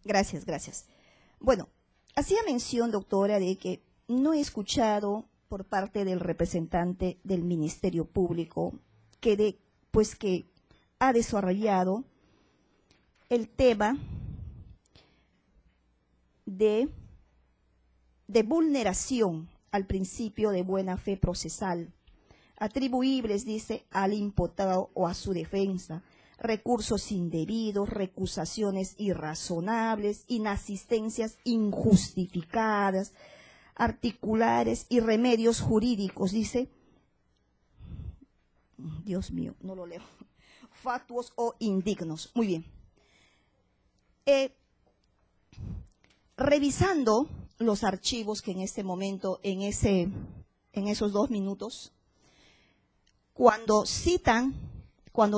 Gracias, gracias. Bueno, hacía mención, doctora, de que no he escuchado por parte del representante del Ministerio Público que ha desarrollado el tema de vulneración al principio de buena fe procesal, atribuibles, dice, al imputado o a su defensa, recursos indebidos, recusaciones irrazonables, inasistencias injustificadas, articulares y remedios jurídicos, dice, Dios mío, no lo leo, fatuos o indignos. Muy bien. Revisando los archivos que en este momento, en esos 2 minutos, cuando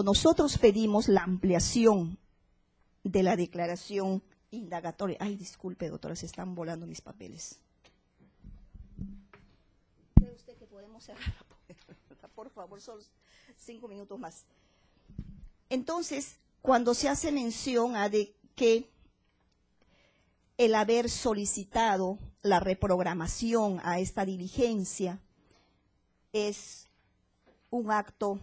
nosotros pedimos la ampliación de la declaración indagatoria. Ay, disculpe, doctora, se están volando mis papeles. ¿Cree usted que podemos cerrar? Por favor, solo 5 minutos más. Entonces, cuando se hace mención a de que el haber solicitado la reprogramación a esta diligencia es un acto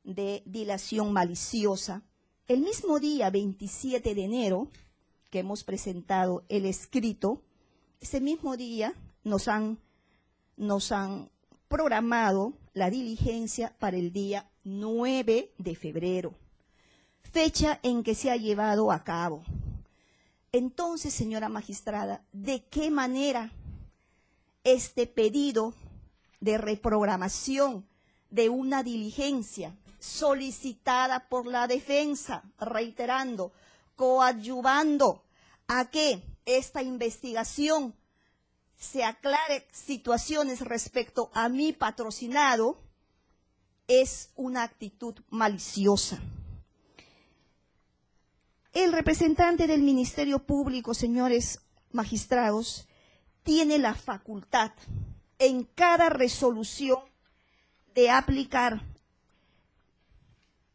de dilación maliciosa, el mismo día 27 de enero que hemos presentado el escrito, ese mismo día nos han programado la diligencia para el día 9 de febrero, fecha en que se ha llevado a cabo. Entonces, señora magistrada, ¿de qué manera este pedido de reprogramación de una diligencia solicitada por la defensa, reiterando, coadyuvando a que esta investigación se aclare situaciones respecto a mi patrocinado, es una actitud maliciosa? El representante del Ministerio Público, señores magistrados, tiene la facultad en cada resolución de aplicar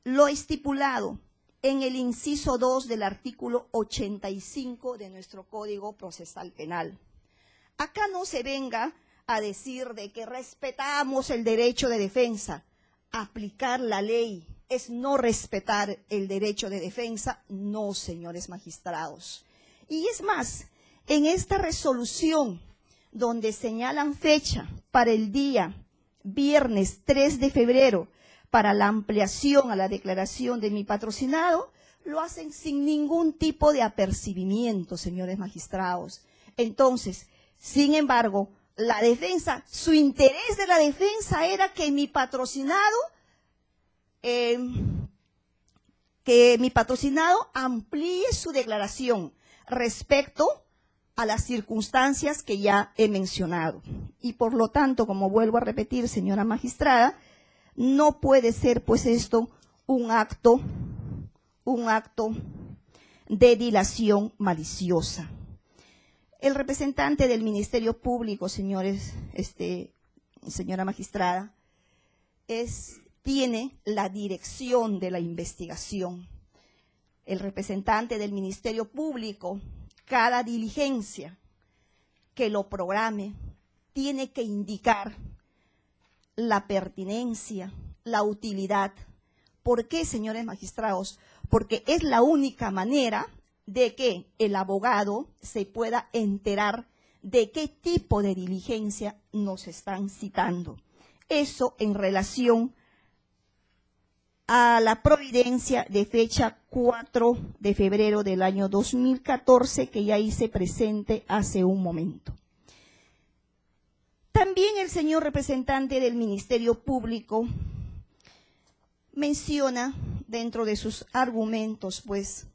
lo estipulado en el inciso 2 del artículo 85 de nuestro Código Procesal Penal. Acá no se venga a decir de que respetamos el derecho de defensa. Aplicar la ley es no respetar el derecho de defensa, no, señores magistrados. Y es más, en esta resolución donde señalan fecha para el día viernes 3 de febrero para la ampliación a la declaración de mi patrocinado, lo hacen sin ningún tipo de apercibimiento, señores magistrados. Entonces, sin embargo, la defensa, su interés de la defensa era que mi patrocinado amplíe su declaración respecto a las circunstancias que ya he mencionado. Y por lo tanto, como vuelvo a repetir, señora magistrada, no puede ser pues esto un acto de dilación maliciosa. El representante del Ministerio Público, señores, señora magistrada, tiene la dirección de la investigación. El representante del Ministerio Público, cada diligencia que lo programe, tiene que indicar la pertinencia, la utilidad. ¿Por qué, señores magistrados? Porque es la única manera de que el abogado se pueda enterar de qué tipo de diligencia nos están citando. Eso en relación a la providencia de fecha 4 de febrero del año 2014 que ya hice presente hace un momento. También el señor representante del Ministerio Público menciona dentro de sus argumentos, pues,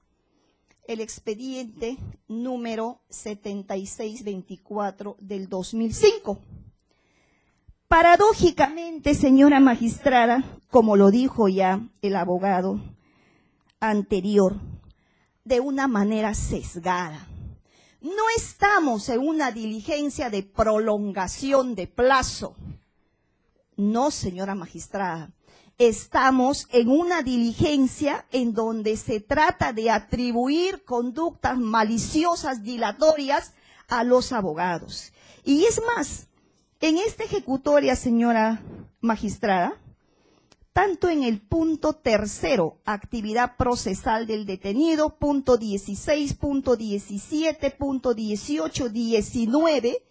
el expediente número 7624 del 2005. Paradójicamente, señora magistrada, como lo dijo ya el abogado anterior, de una manera sesgada. No estamos en una diligencia de prolongación de plazo. No, señora magistrada. estamos en una diligencia en donde se trata de atribuir conductas maliciosas, dilatorias a los abogados. Y es más, en esta ejecutoria, señora magistrada, tanto en el punto tercero, actividad procesal del detenido, punto 16, punto 17, punto 18, 19,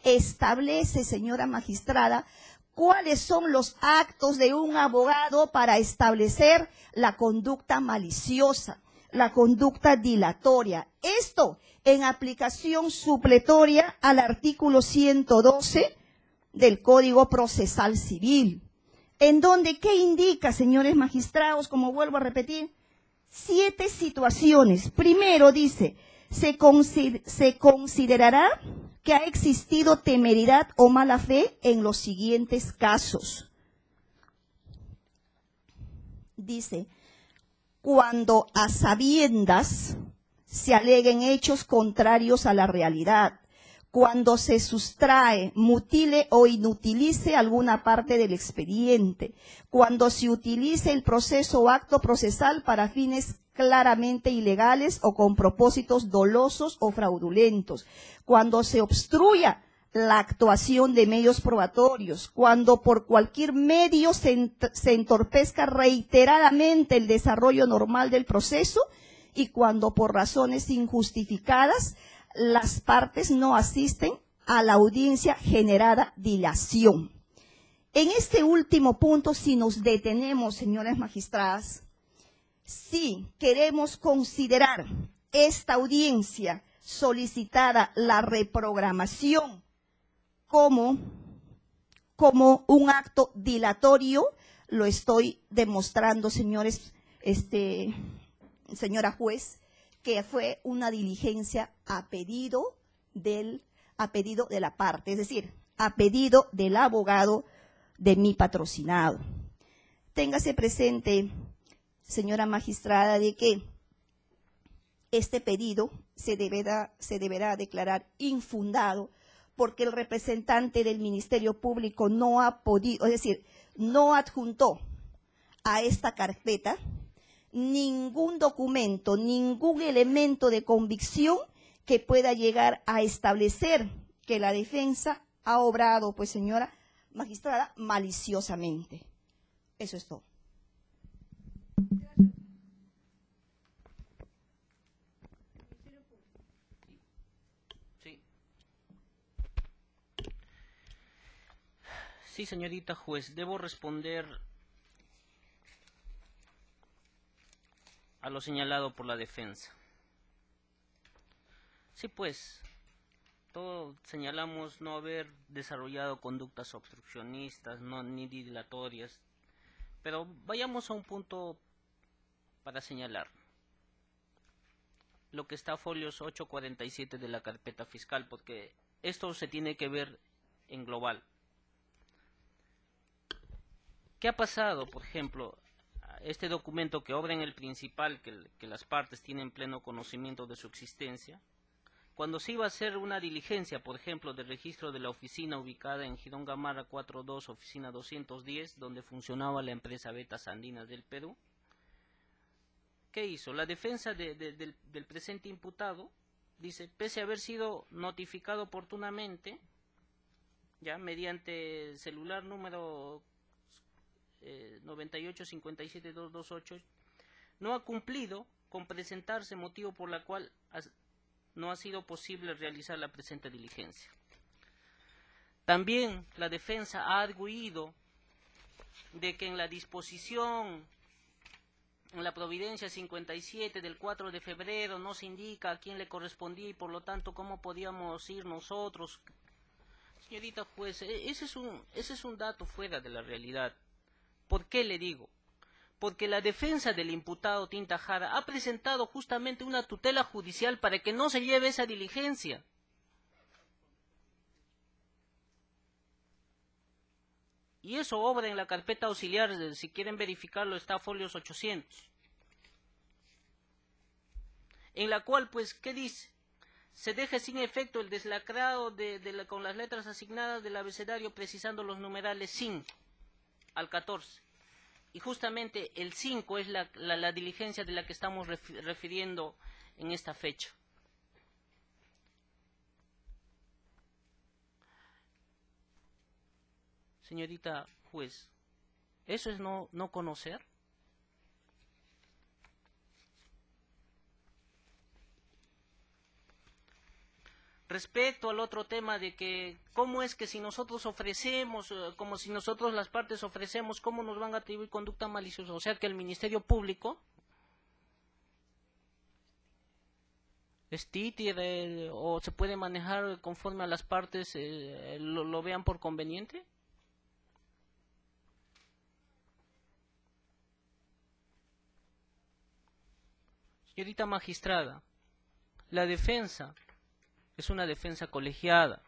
establece, señora magistrada, cuáles son los actos de un abogado para establecer la conducta maliciosa, la conducta dilatoria. Esto en aplicación supletoria al artículo 112 del Código Procesal Civil. En donde, ¿qué indica, señores magistrados? Como vuelvo a repetir, 7 situaciones. Primero dice, se considerará que ha existido temeridad o mala fe en los siguientes casos. Dice, cuando a sabiendas se aleguen hechos contrarios a la realidad, cuando se sustrae, mutile o inutilice alguna parte del expediente, cuando se utilice el proceso o acto procesal para fines claramente ilegales o con propósitos dolosos o fraudulentos, cuando se obstruya la actuación de medios probatorios, cuando por cualquier medio se entorpezca reiteradamente el desarrollo normal del proceso y cuando por razones injustificadas las partes no asisten a la audiencia generada dilación. En este último punto, si nos detenemos, señoras magistradas, si queremos considerar esta audiencia solicitada, la reprogramación, como un acto dilatorio, lo estoy demostrando, señores, señora juez, que fue una diligencia a pedido de la parte, es decir, a pedido del abogado de mi patrocinado. Téngase presente, señora magistrada, de que este pedido se deberá declarar infundado porque el representante del Ministerio Público no ha podido, es decir, no adjuntó a esta carpeta ningún documento, ningún elemento de convicción que pueda llegar a establecer que la defensa ha obrado, pues señora magistrada, maliciosamente. Eso es todo. Sí, señorita juez, debo responder a lo señalado por la defensa. Sí, pues, todos señalamos no haber desarrollado conductas obstruccionistas, ni dilatorias, pero vayamos a un punto para señalar. Lo que está a folios 847 de la carpeta fiscal, porque esto se tiene que ver en global. ¿Qué ha pasado, por ejemplo? Este documento que obra en el principal, que las partes tienen pleno conocimiento de su existencia, cuando se iba a hacer una diligencia, por ejemplo, de registro de la oficina ubicada en Girón Gamarra 42, oficina 210, donde funcionaba la empresa Vetas Andinas del Perú, ¿qué hizo? La defensa del presente imputado dice, pese a haber sido notificado oportunamente, ya mediante celular número 98572228, no ha cumplido con presentarse, motivo por la cual no ha sido posible realizar la presente diligencia. También la defensa ha arguido de que en la disposición, en la providencia 57 del 4 de febrero no se indica a quién le correspondía y por lo tanto cómo podíamos ir nosotros. Señorita juez, ese es un dato fuera de la realidad. ¿Por qué le digo? Porque la defensa del imputado Tinta Jara ha presentado justamente una tutela judicial para que no se lleve esa diligencia. Y eso obra en la carpeta auxiliar, si quieren verificarlo, está a folios 800. En la cual, pues, ¿qué dice? Se deja sin efecto el deslacrado con las letras asignadas del abecedario precisando los numerales 5 al 14. Y justamente el 5 es la diligencia de la que estamos refiriendo en esta fecha. Señorita juez, ¿eso es no conocer? Respecto al otro tema de que cómo es que si nosotros ofrecemos, como si nosotros las partes ofrecemos, ¿cómo nos van a atribuir conducta maliciosa? O sea que el Ministerio Público es títere o se puede manejar conforme a las partes lo vean por conveniente. Señorita magistrada, la defensa es una defensa colegiada,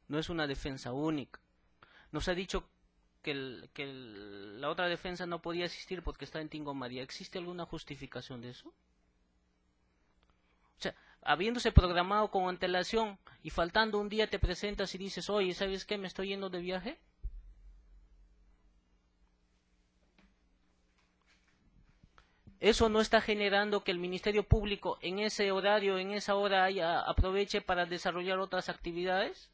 no es una defensa única. Nos ha dicho que la otra defensa no podía asistir porque está en Tingo María. ¿Existe alguna justificación de eso? O sea, habiéndose programado con antelación y faltando un día te presentas y dices, oye, ¿sabes qué? Me estoy yendo de viaje. Eso no está generando que el Ministerio Público en ese horario, en esa hora, aproveche para desarrollar otras actividades.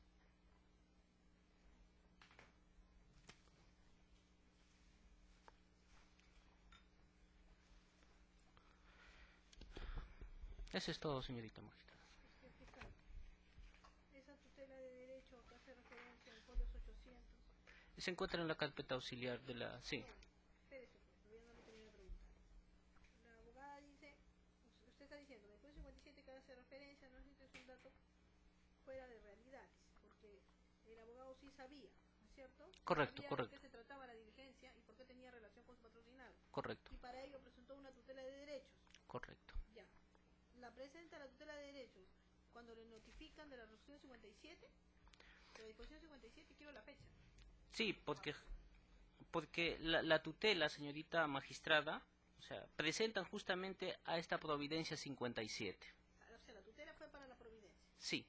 Eso es todo, señorita magistrada. Esa tutela de derecho que hace referencia al folio 800. Se encuentra en la carpeta auxiliar de la... Sí. Espérese, pues, todavía no le terminé de preguntar. La abogada dice, usted está diciendo, en el folio 57 que hace referencia, no sé si es un dato fuera de realidades, porque el abogado sí sabía, ¿no es cierto? Correcto, sabía correcto. por qué se trataba la diligencia y por qué tenía relación con su patrocinado. Correcto, Y para ello presentó una tutela de derechos. correcto. Ya. La presenta la tutela de derechos cuando le notifican de la resolución 57, de la disposición 57, quiero la fecha. Sí, porque la tutela, señorita magistrada, o sea, presentan justamente a esta providencia 57. O sea, la tutela fue para la providencia. Sí.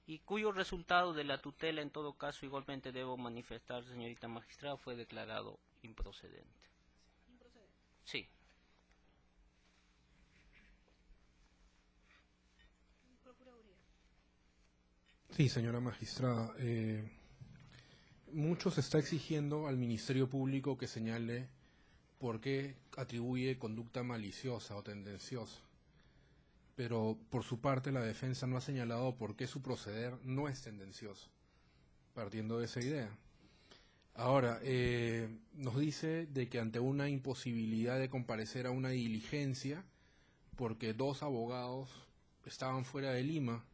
Y cuyo resultado de la tutela, en todo caso, igualmente debo manifestar, señorita magistrada, fue declarado improcedente. Improcedente. Sí. Procuraduría. Sí, señora magistrada. Mucho se está exigiendo al Ministerio Público que señale por qué atribuye conducta maliciosa o tendenciosa. Pero por su parte la defensa no ha señalado por qué su proceder no es tendencioso, partiendo de esa idea. Ahora, nos dice de que ante una imposibilidad de comparecer a una diligencia, porque 2 abogados estaban fuera de Lima,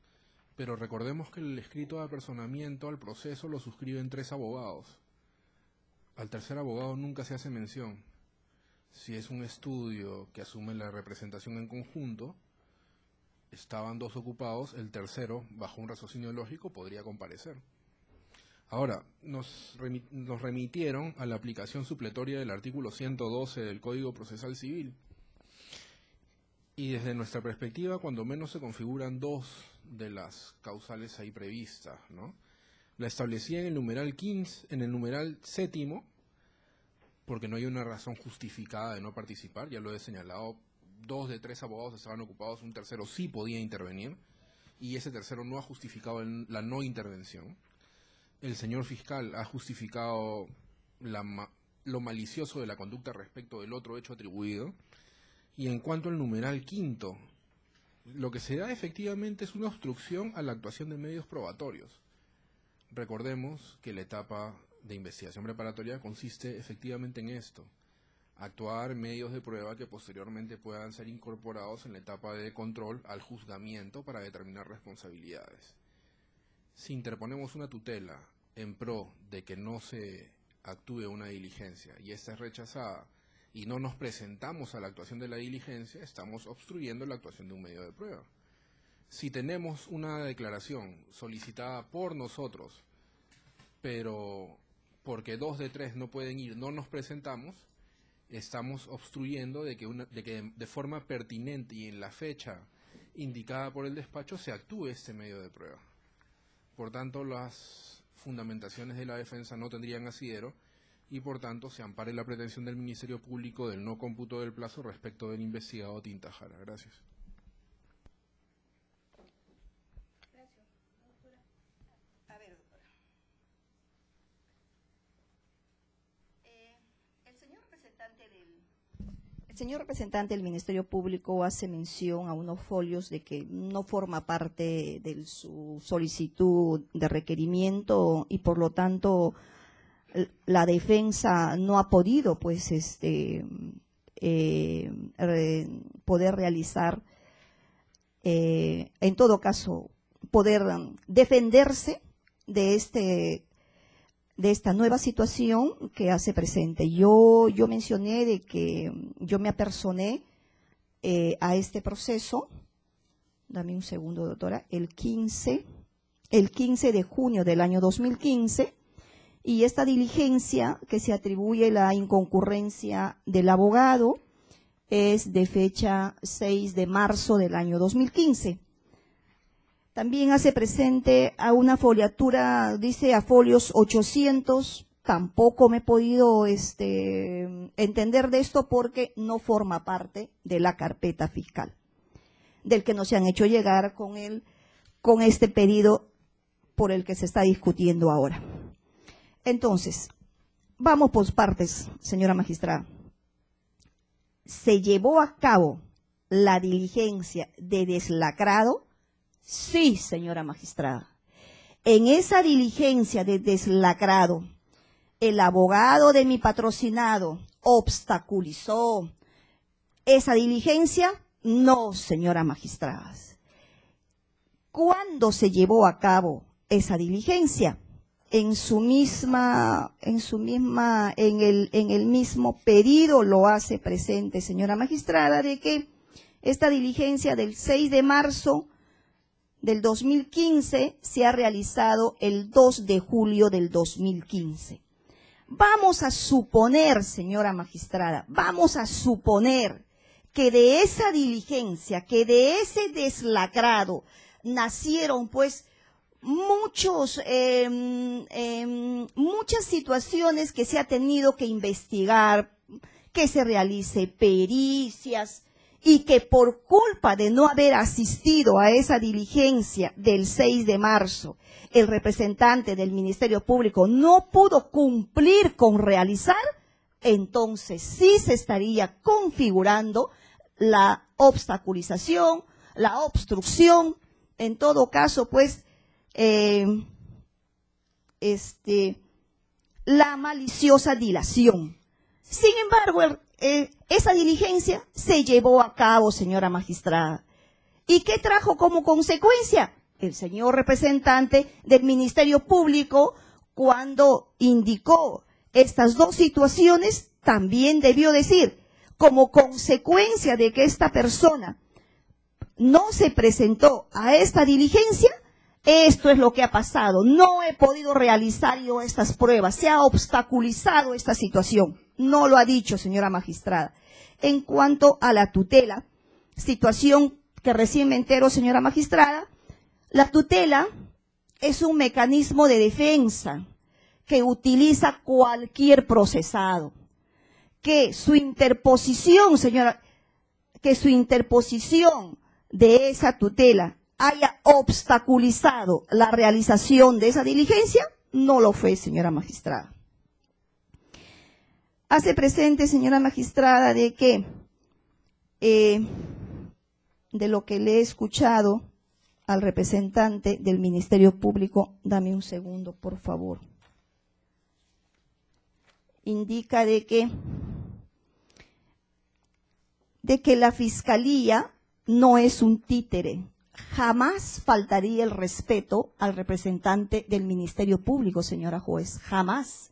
pero recordemos que el escrito de apersonamiento al proceso lo suscriben 3 abogados. Al tercer abogado nunca se hace mención. Si es un estudio que asume la representación en conjunto, estaban 2 ocupados, el tercero, bajo un raciocinio lógico, podría comparecer. Ahora, nos remitieron a la aplicación supletoria del artículo 112 del Código Procesal Civil. Y desde nuestra perspectiva, cuando menos se configuran 2 de las causales ahí previstas, ¿no? La establecía en el numeral 15, en el numeral 7, porque no hay una razón justificada de no participar, ya lo he señalado, 2 de 3 abogados estaban ocupados, un tercero sí podía intervenir, y ese tercero no ha justificado la no intervención. El señor fiscal ha justificado lo malicioso de la conducta respecto del otro hecho atribuido. Y en cuanto al numeral 5, lo que se da efectivamente es una obstrucción a la actuación de medios probatorios. Recordemos que la etapa de investigación preparatoria consiste efectivamente en esto: actuar medios de prueba que posteriormente puedan ser incorporados en la etapa de control al juzgamiento para determinar responsabilidades. Si interponemos una tutela en pro de que no se actúe una diligencia y esta es rechazada y no nos presentamos a la actuación de la diligencia, estamos obstruyendo la actuación de un medio de prueba. Si tenemos una declaración solicitada por nosotros, pero porque 2 de 3 no pueden ir, no nos presentamos, estamos obstruyendo de que de forma pertinente y en la fecha indicada por el despacho se actúe este medio de prueba. Por tanto, las fundamentaciones de la defensa no tendrían asidero y por tanto se ampare la pretensión del Ministerio Público del no cómputo del plazo respecto del investigado Tinta Jara. Gracias. A ver, doctora. El señor representante del Ministerio Público hace mención a unos folios de que no forma parte de su solicitud de requerimiento y por lo tanto la defensa no ha podido pues poder realizar, en todo caso, poder defenderse de esta nueva situación que hace presente. Yo mencioné de que yo me apersoné a este proceso, dame un segundo, doctora, el 15 de junio del año 2015, y esta diligencia que se atribuye la inconcurrencia del abogado es de fecha 6 de marzo del año 2015. También hace presente a una foliatura, dice a folios 800, tampoco me he podido entender de esto porque no forma parte de la carpeta fiscal, del que nos han hecho llegar con este pedido por el que se está discutiendo ahora. Entonces, vamos por partes, señora magistrada. ¿Se llevó a cabo la diligencia de deslacrado? Sí, señora magistrada. En esa diligencia de deslacrado, el abogado de mi patrocinado obstaculizó esa diligencia. No, señora magistrada. ¿Cuándo se llevó a cabo esa diligencia? En el mismo pedido lo hace presente, señora magistrada, de que esta diligencia del 6 de marzo del 2015 se ha realizado el 2 de julio del 2015. Vamos a suponer, señora magistrada, vamos a suponer que de esa diligencia, que de ese deslacrado, nacieron pues muchas situaciones que se ha tenido que investigar, que se realice pericias y que por culpa de no haber asistido a esa diligencia del 6 de marzo, el representante del Ministerio Público no pudo cumplir con realizar, entonces sí se estaría configurando la obstaculización, la obstrucción, en todo caso pues la maliciosa dilación. Sin embargo, esa diligencia se llevó a cabo, señora magistrada. ¿Y qué trajo como consecuencia? El señor representante del Ministerio Público, cuando indicó estas dos situaciones, también debió decir, como consecuencia de que esta persona no se presentó a esta diligencia, esto es lo que ha pasado. No he podido realizar yo estas pruebas. Se ha obstaculizado esta situación. No lo ha dicho, señora magistrada. En cuanto a la tutela, situación que recién me entero, señora magistrada, la tutela es un mecanismo de defensa que utiliza cualquier procesado. Que su interposición, señora, que su interposición de esa tutela haya obstaculizado la realización de esa diligencia, no lo fue, señora magistrada. Hace presente, señora magistrada, de que de lo que le he escuchado al representante del Ministerio Público, dame un segundo, por favor. Indica de que la Fiscalía no es un títere. Jamás faltaría el respeto al representante del Ministerio Público, señora juez, jamás.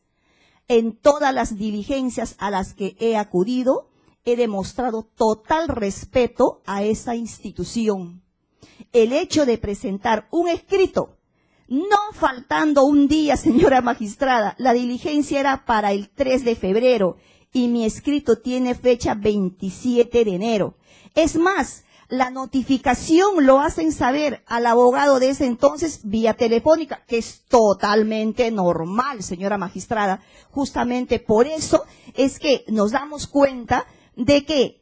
En todas las diligencias a las que he acudido, he demostrado total respeto a esa institución. El hecho de presentar un escrito, no faltando un día, señora magistrada, la diligencia era para el 3 de febrero y mi escrito tiene fecha 27 de enero. Es más, La notificación lo hacen saber al abogado de ese entonces vía telefónica, que es totalmente normal, señora magistrada. Justamente por eso es que nos damos cuenta de que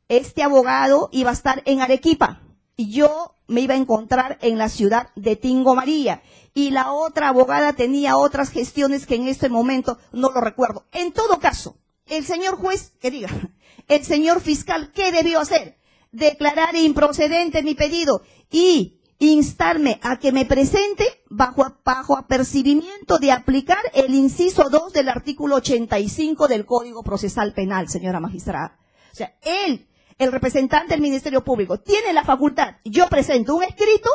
este abogado iba a estar en Arequipa y yo me iba a encontrar en la ciudad de Tingo María. Y la otra abogada tenía otras gestiones que en este momento no lo recuerdo. En todo caso, el señor juez, que diga, el señor fiscal, ¿qué debió hacer? Declarar improcedente mi pedido y instarme a que me presente bajo apercibimiento de aplicar el inciso 2 del artículo 85 del Código Procesal Penal, señora magistrada. O sea, él, el representante del Ministerio Público, tiene la facultad, yo presento un escrito,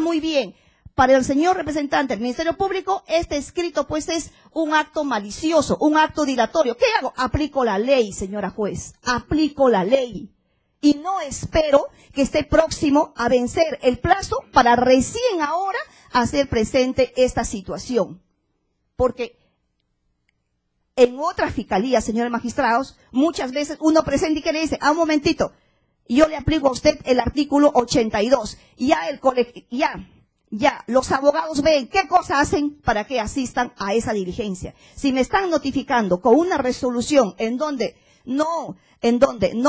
muy bien. Para el señor representante del Ministerio Público, este escrito pues es un acto malicioso, un acto dilatorio. ¿Qué hago? Aplico la ley, señora juez, aplico la ley. Y no espero que esté próximo a vencer el plazo para recién ahora hacer presente esta situación. Porque en otras fiscalías, señores magistrados, muchas veces uno presenta y que le dice, un momentito, yo le aplico a usted el artículo 82. Ya, los abogados ven qué cosa hacen para que asistan a esa diligencia. Si me están notificando con una resolución en donde no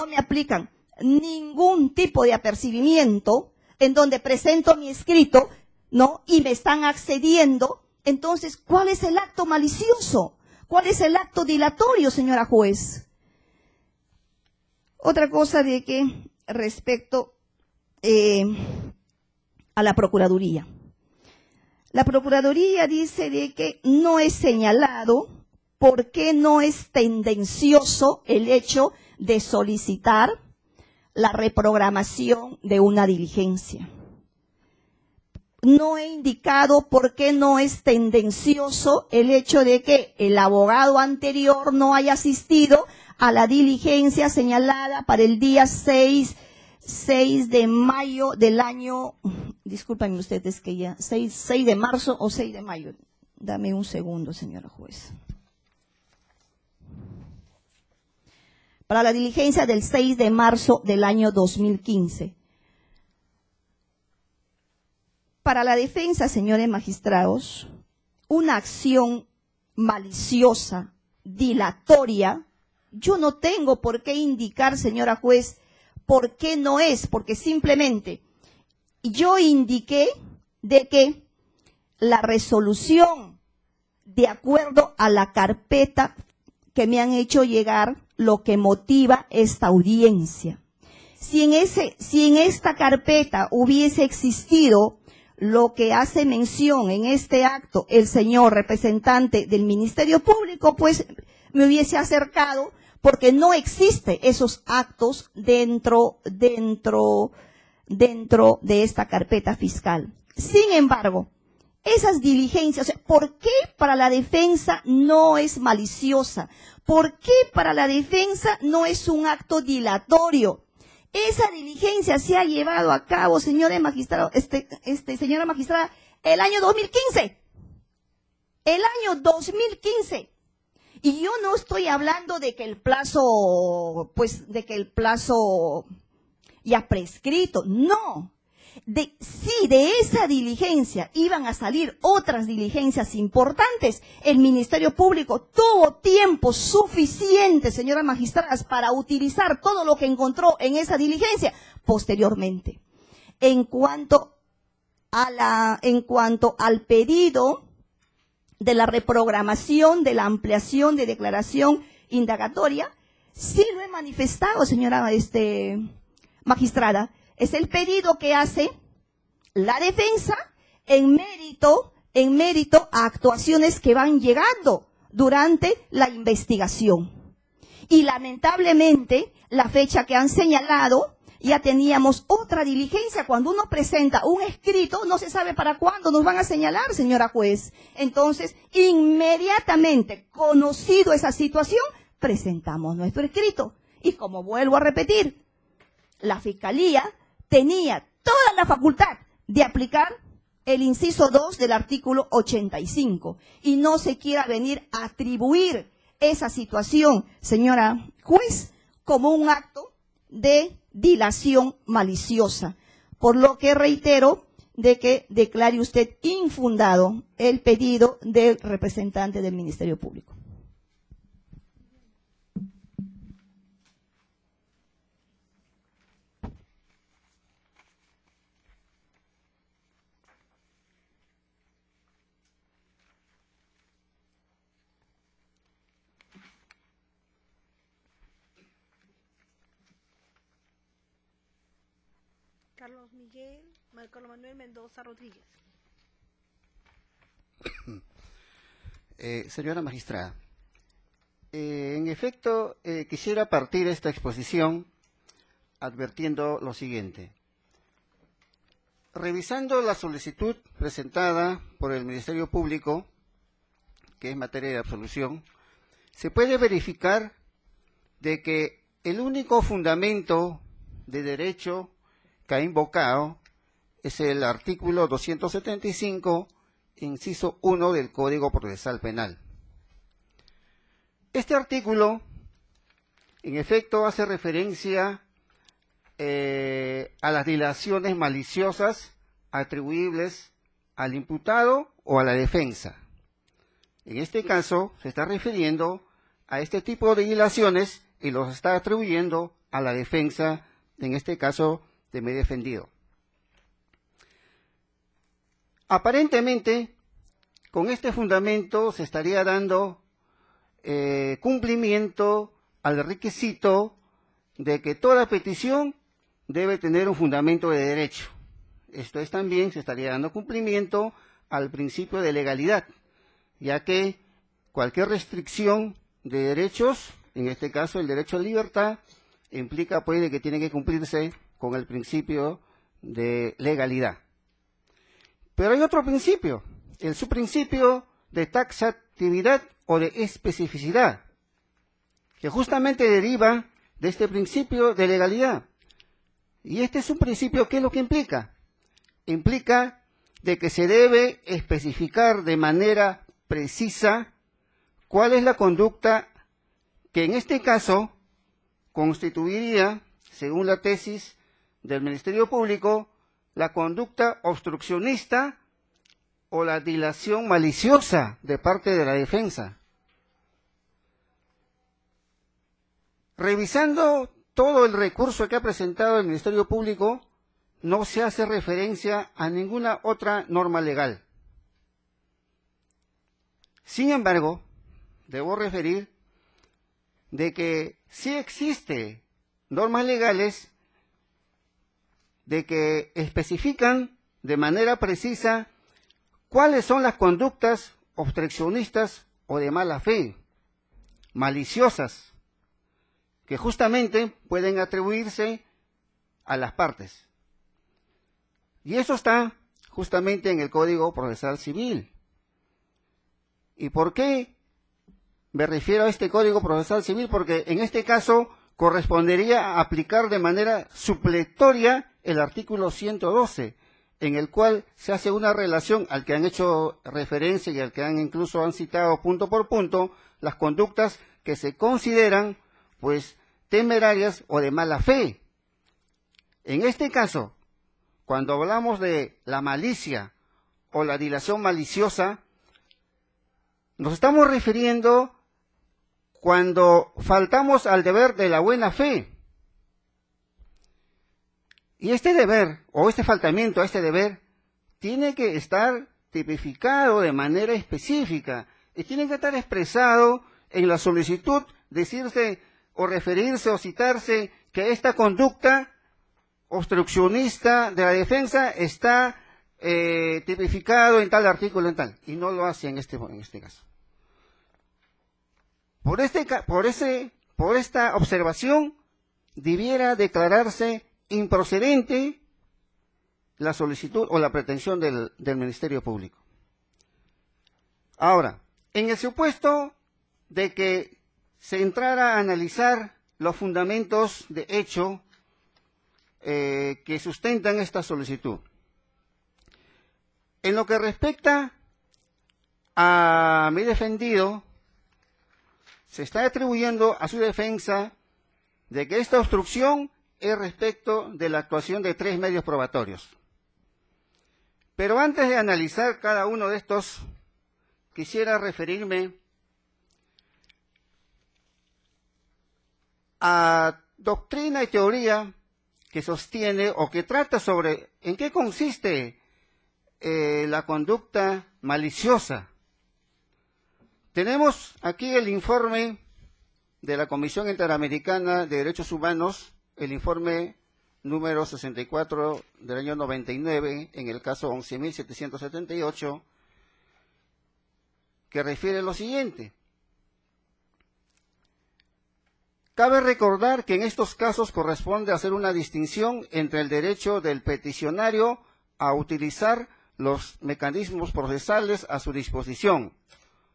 me aplican ningún tipo de apercibimiento, en donde presento mi escrito, ¿no? Y me están accediendo, entonces, ¿cuál es el acto malicioso? ¿Cuál es el acto dilatorio, señora juez? Otra cosa de que respecto a la Procuraduría. La Procuraduría dice de que no es señalado por qué no es tendencioso el hecho de solicitar la reprogramación de una diligencia. No he indicado por qué no es tendencioso el hecho de que el abogado anterior no haya asistido a la diligencia señalada para el día 6 de mayo del año, discúlpenme ustedes que ya, 6 de marzo o 6 de mayo. Dame un segundo, señora juez. Para la diligencia del 6 de marzo del año 2015. Para la defensa, señores magistrados, una acción maliciosa, dilatoria, yo no tengo por qué indicar, señora juez, por qué no es, porque simplemente yo indiqué de que la resolución, de acuerdo a la carpeta que me han hecho llegar, lo que motiva esta audiencia. Si en esta carpeta hubiese existido lo que hace mención en este acto el señor representante del Ministerio Público, pues me hubiese acercado, porque no existe esos actos dentro de esta carpeta fiscal. Sin embargo, esas diligencias, o sea, ¿por qué para la defensa no es maliciosa? ¿Por qué para la defensa no es un acto dilatorio? Esa diligencia se ha llevado a cabo, señora magistrada, señora magistrada, el año 2015. El año 2015. Y yo no estoy hablando de que el plazo, ya prescrito, no. De esa diligencia iban a salir otras diligencias importantes, el Ministerio Público tuvo tiempo suficiente, señoras magistradas, para utilizar todo lo que encontró en esa diligencia posteriormente. En cuanto al pedido de la reprogramación, de la ampliación de declaración indagatoria, sí lo he manifestado, señora magistrada. Es el pedido que hace la defensa en mérito a actuaciones que van llegando durante la investigación. Y lamentablemente, la fecha que han señalado, ya teníamos otra diligencia. Cuando uno presenta un escrito, no se sabe para cuándo nos van a señalar, señora juez. Entonces, inmediatamente, conocido esa situación, presentamos nuestro escrito. Y como vuelvo a repetir, la Fiscalía tenía toda la facultad de aplicar el inciso 2 del artículo 85 y no se quiera venir a atribuir esa situación, señora juez, como un acto de dilación maliciosa. Por lo que reitero de que declare usted infundado el pedido del representante del Ministerio Público. Carlos Manuel Mendoza Rodríguez. Señora magistrada, en efecto, quisiera partir esta exposición advirtiendo lo siguiente. Revisando la solicitud presentada por el Ministerio Público, que es materia de absolución, se puede verificar de que el único fundamento de derecho que ha invocado es el artículo 275, inciso 1 del Código Procesal Penal. Este artículo, en efecto, hace referencia a las dilaciones maliciosas atribuibles al imputado o a la defensa. En este caso, se está refiriendo a este tipo de dilaciones y los está atribuyendo a la defensa, en este caso, de mi defendido. Aparentemente, con este fundamento se estaría dando cumplimiento al requisito de que toda petición debe tener un fundamento de derecho. Esto es, también se estaría dando cumplimiento al principio de legalidad, ya que cualquier restricción de derechos, en este caso el derecho a libertad, implica pues de que tiene que cumplirse con el principio de legalidad. Pero hay otro principio, el subprincipio de taxatividad o de especificidad, que justamente deriva de este principio de legalidad. Y este es un principio, ¿qué es lo que implica? Implica de que se debe especificar de manera precisa cuál es la conducta que en este caso constituiría, según la tesis del Ministerio Público, la conducta obstruccionista o la dilación maliciosa de parte de la defensa. Revisando todo el recurso que ha presentado el Ministerio Público, no se hace referencia a ninguna otra norma legal. Sin embargo, debo referir de que sí existe normas legales de que especifican de manera precisa cuáles son las conductas obstruccionistas o de mala fe, maliciosas, que justamente pueden atribuirse a las partes. Y eso está justamente en el Código Procesal Civil. ¿Y por qué me refiero a este Código Procesal Civil? Porque en este caso correspondería a aplicar de manera supletoria el artículo 112, en el cual se hace una relación al que han hecho referencia y al que incluso han citado punto por punto las conductas que se consideran pues temerarias o de mala fe. En este caso, cuando hablamos de la malicia o la dilación maliciosa, nos estamos refiriendo cuando faltamos al deber de la buena fe. Y este deber, o este faltamiento a este deber, tiene que estar tipificado de manera específica y tiene que estar expresado en la solicitud, decirse o referirse o citarse que esta conducta obstruccionista de la defensa está tipificado en tal artículo, en tal, y no lo hace en este caso. Por esta observación debiera declararse improcedente la solicitud o la pretensión del Ministerio Público. Ahora, en el supuesto de que se entrara a analizar los fundamentos de hecho que sustentan esta solicitud, en lo que respecta a mi defendido, se está atribuyendo a su defensa de que esta obstrucción es respecto de la actuación de 3 medios probatorios. Pero antes de analizar cada uno de estos, quisiera referirme a doctrina y teoría que sostiene o que trata sobre en qué consiste la conducta maliciosa. Tenemos aquí el informe de la Comisión Interamericana de Derechos Humanos, el informe número 64 del año 99, en el caso 11.778, que refiere lo siguiente. Cabe recordar que en estos casos corresponde hacer una distinción entre el derecho del peticionario a utilizar los mecanismos procesales a su disposición,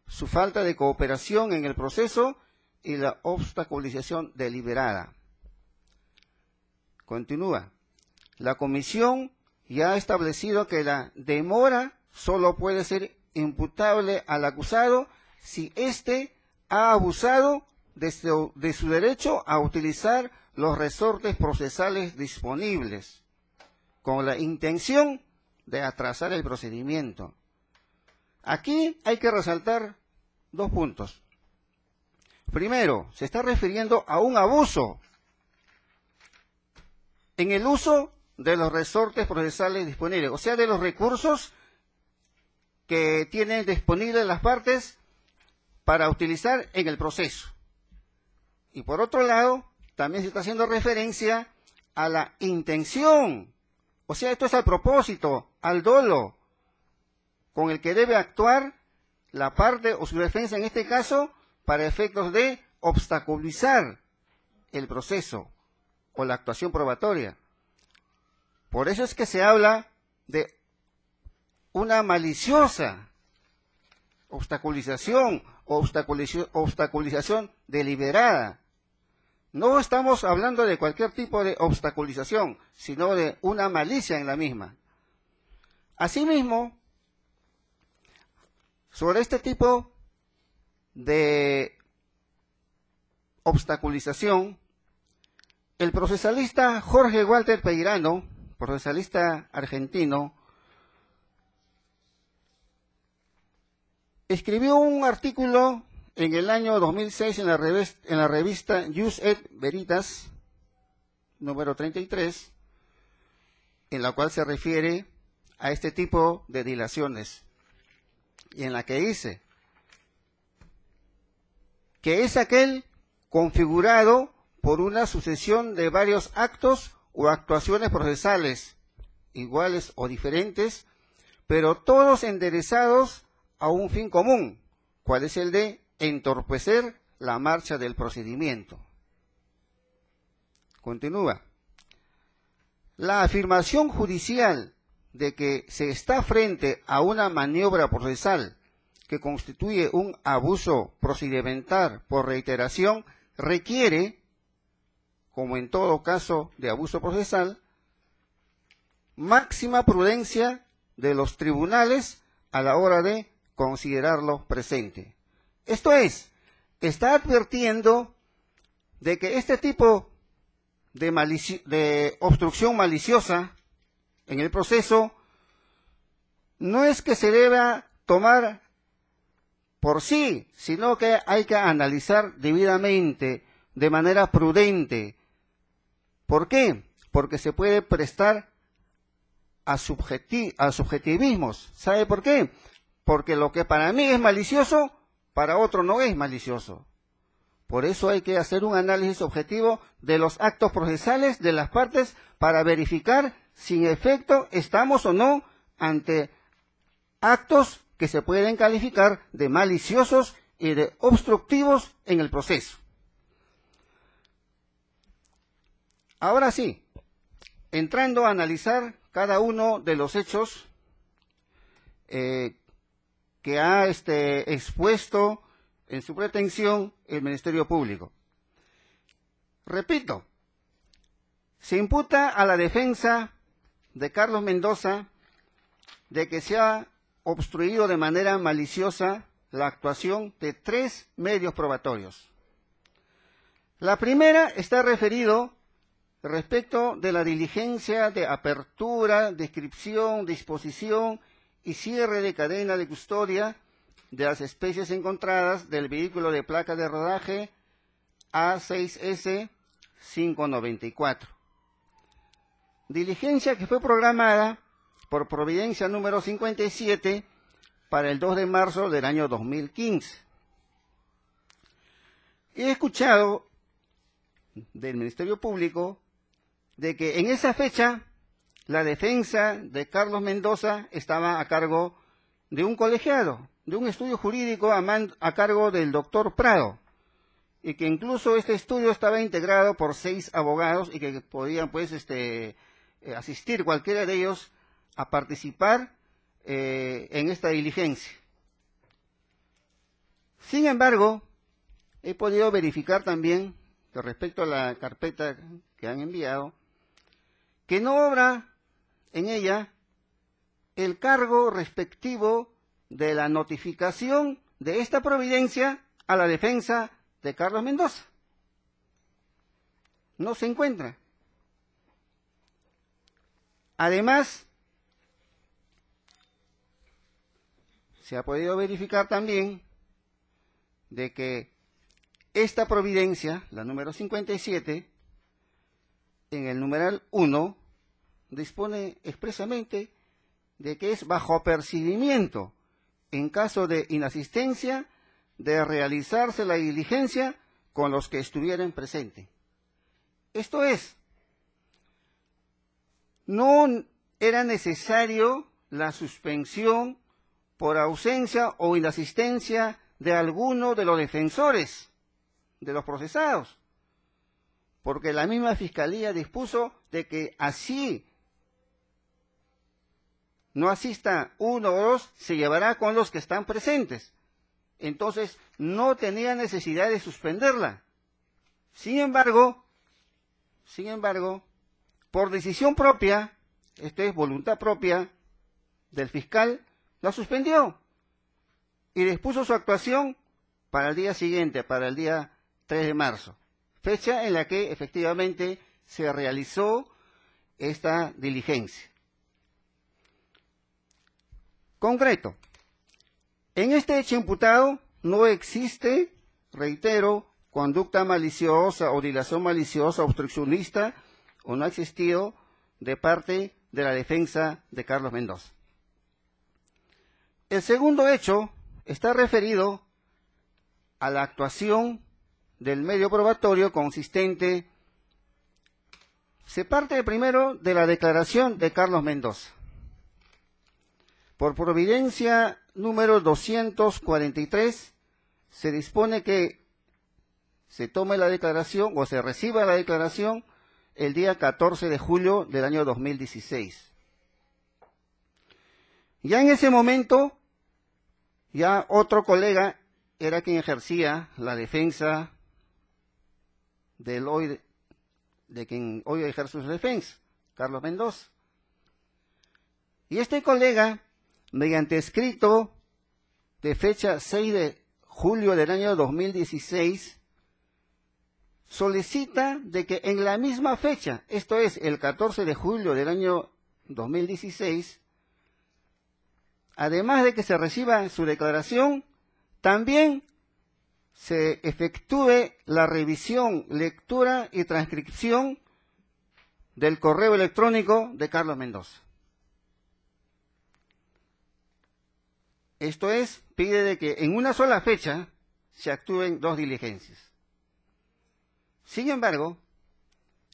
su falta de cooperación en el proceso y la obstaculización deliberada. Continúa. La Comisión ya ha establecido que la demora solo puede ser imputable al acusado si éste ha abusado de su derecho a utilizar los resortes procesales disponibles, con la intención de atrasar el procedimiento. Aquí hay que resaltar 2 puntos. Primero, se está refiriendo a un abuso en el uso de los resortes procesales disponibles, o sea, de los recursos que tienen disponibles las partes para utilizar en el proceso. Y por otro lado, también se está haciendo referencia a la intención, o sea, esto es al propósito, al dolo, con el que debe actuar la parte o su defensa en este caso para efectos de obstaculizar el proceso o la actuación probatoria. Por eso es que se habla de una maliciosa obstaculización o obstaculización deliberada. No estamos hablando de cualquier tipo de obstaculización, sino de una malicia en la misma. Asimismo, sobre este tipo de obstaculización, el procesalista Jorge Walter Peirano, procesalista argentino, escribió un artículo en el año 2006 en la revista Jus et Veritas, número 33, en la cual se refiere a este tipo de dilaciones, y en la que dice que es aquel configurado por una sucesión de varios actos o actuaciones procesales, iguales o diferentes, pero todos enderezados a un fin común, cuál es el de entorpecer la marcha del procedimiento. Continúa. La afirmación judicial de que se está frente a una maniobra procesal que constituye un abuso procedimental por reiteración requiere, como en todo caso de abuso procesal, máxima prudencia de los tribunales a la hora de considerarlo presente. Esto es, está advirtiendo de que este tipo de obstrucción maliciosa en el proceso no es que se deba tomar por sí, sino que hay que analizar debidamente, de manera prudente. ¿Por qué? Porque se puede prestar a subjetivismos. ¿Sabe por qué? Porque lo que para mí es malicioso, para otro no es malicioso. Por eso hay que hacer un análisis objetivo de los actos procesales de las partes para verificar si en efecto estamos o no ante actos que se pueden calificar de maliciosos y de obstructivos en el proceso. Ahora sí, entrando a analizar cada uno de los hechos que ha expuesto en su pretensión el Ministerio Público. Repito, se imputa a la defensa de Carlos Mendoza de que se ha obstruido de manera maliciosa la actuación de 3 medios probatorios. La primera está referido respecto de la diligencia de apertura, descripción, disposición y cierre de cadena de custodia de las especies encontradas del vehículo de placa de rodaje A6S594. Diligencia que fue programada por providencia número 57 para el 2 de marzo del año 2015. He escuchado del Ministerio Público de que en esa fecha la defensa de Carlos Mendoza estaba a cargo de un colegiado, de un estudio jurídico a cargo del doctor Prado, y que incluso este estudio estaba integrado por 6 abogados y que podían pues asistir cualquiera de ellos a participar en esta diligencia. Sin embargo, he podido verificar también, que respecto a la carpeta que han enviado, que no obra en ella el cargo respectivo de la notificación de esta providencia a la defensa de Carlos Mendoza. No se encuentra. Además, se ha podido verificar también de que esta providencia, la número 57, en el numeral 1, dispone expresamente de que es bajo apercibimiento, en caso de inasistencia, de realizarse la diligencia con los que estuvieran presentes. Esto es, no era necesario la suspensión por ausencia o inasistencia de alguno de los defensores de los procesados, porque la misma Fiscalía dispuso de que así no asista uno o dos, se llevará con los que están presentes. Entonces, no tenía necesidad de suspenderla. Sin embargo, por decisión propia, esto es voluntad propia del fiscal, la suspendió y dispuso su actuación para el día siguiente, para el día 3 de marzo, fecha en la que efectivamente se realizó esta diligencia. Concreto, en este hecho imputado no existe, reitero, conducta maliciosa o dilación maliciosa obstruccionista, o no ha existido de parte de la defensa de Carlos Mendoza. El segundo hecho está referido a la actuación del medio probatorio consistente. Se parte primero de la declaración de Carlos Mendoza. Por providencia número 243, se dispone que se tome la declaración o se reciba la declaración el día 14 de julio del año 2016. Ya en ese momento, ya otro colega era quien ejercía la defensa de quien hoy ejerce su defensa, Carlos Mendoza. Y este colega, mediante escrito de fecha 6 de julio del año 2016, solicita de que en la misma fecha, esto es el 14 de julio del año 2016, además de que se reciba su declaración, también se efectúe la revisión, lectura y transcripción del correo electrónico de Carlos Mendoza. Esto es, pide de que en una sola fecha se actúen 2 diligencias. Sin embargo,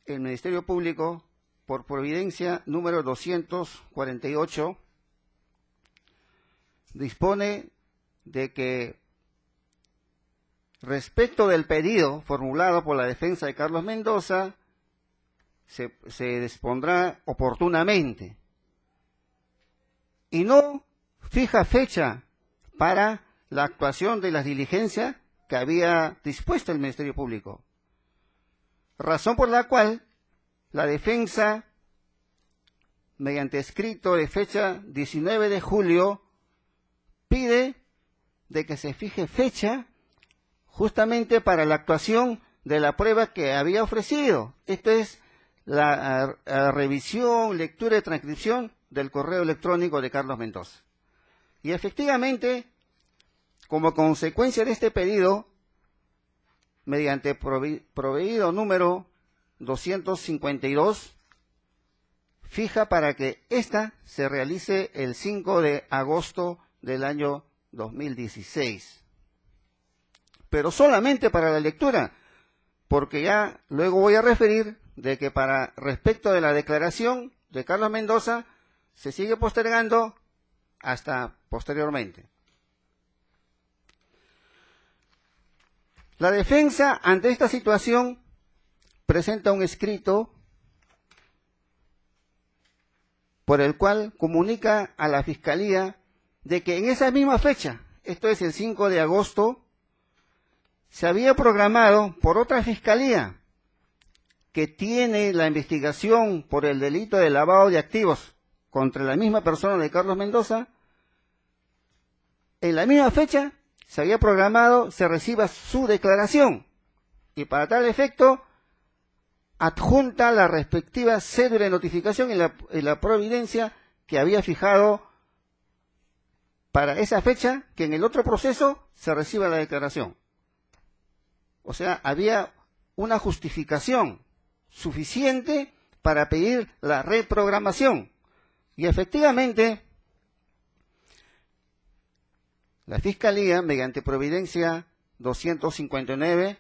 el Ministerio Público, por providencia número 248, dispone de que respecto del pedido formulado por la defensa de Carlos Mendoza, se dispondrá oportunamente y no fija fecha para la actuación de las diligencias que había dispuesto el Ministerio Público. Razón por la cual la defensa, mediante escrito de fecha 19 de julio, pide de que se fije fecha justamente para la actuación de la prueba que había ofrecido. Esto es la revisión, lectura y transcripción del correo electrónico de Carlos Mendoza. Y efectivamente, como consecuencia de este pedido, mediante proveído número 252, fija para que ésta se realice el 5 de agosto del año 2016. Pero solamente para la lectura, porque ya luego voy a referir de que para respecto de la declaración de Carlos Mendoza se sigue postergando hasta posteriormente. La defensa ante esta situación presenta un escrito por el cual comunica a la Fiscalía de que en esa misma fecha, esto es el 5 de agosto, se había programado por otra Fiscalía que tiene la investigación por el delito de lavado de activos contra la misma persona de Carlos Mendoza. En la misma fecha se había programado se reciba su declaración y para tal efecto adjunta la respectiva cédula de notificación y la providencia que había fijado para esa fecha que en el otro proceso se reciba la declaración. O sea, había una justificación suficiente para pedir la reprogramación. Y efectivamente, la Fiscalía, mediante providencia 259,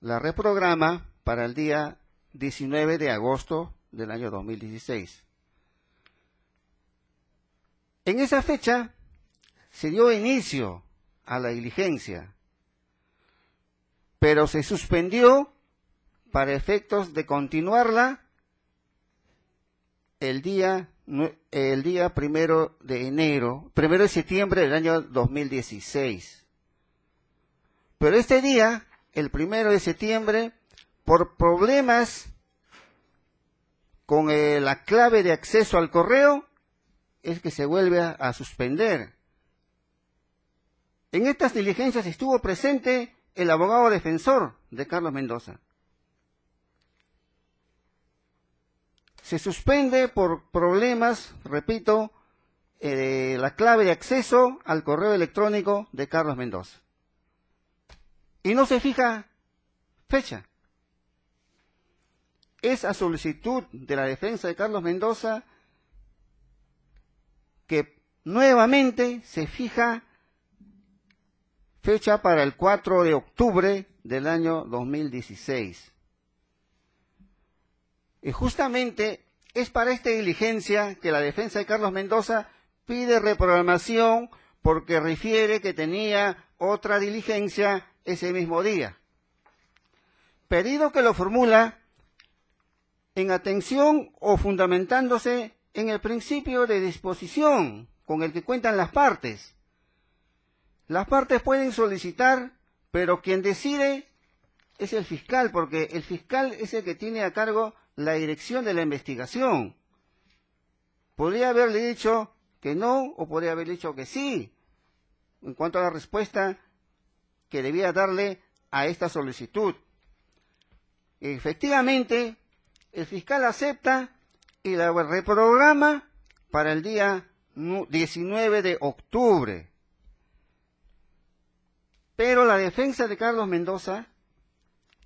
la reprograma para el día 19 de agosto del año 2016. En esa fecha se dio inicio a la diligencia, pero se suspendió para efectos de continuarla el día 1 de septiembre del año 2016. Pero este día, el 1 de septiembre, por problemas con la clave de acceso al correo, es que se vuelve a suspender. En estas diligencias estuvo presente el abogado defensor de Carlos Mendoza. Se suspende por problemas, repito, la clave de acceso al correo electrónico de Carlos Mendoza. Y no se fija fecha. Es a solicitud de la defensa de Carlos Mendoza que nuevamente se fija fecha para el 4 de octubre del año 2016. Y justamente es para esta diligencia que la defensa de Carlos Mendoza pide reprogramación porque refiere que tenía otra diligencia ese mismo día. Pedido que lo formula en atención o fundamentándose en el principio de disposición con el que cuentan las partes. Las partes pueden solicitar, pero quien decide es el fiscal, porque el fiscal es el que tiene a cargo la dirección de la investigación. Podría haberle dicho que no o podría haberle dicho que sí, en cuanto a la respuesta que debía darle a esta solicitud. Efectivamente, el fiscal acepta y la reprograma para el día 19 de octubre. Pero la defensa de Carlos Mendoza,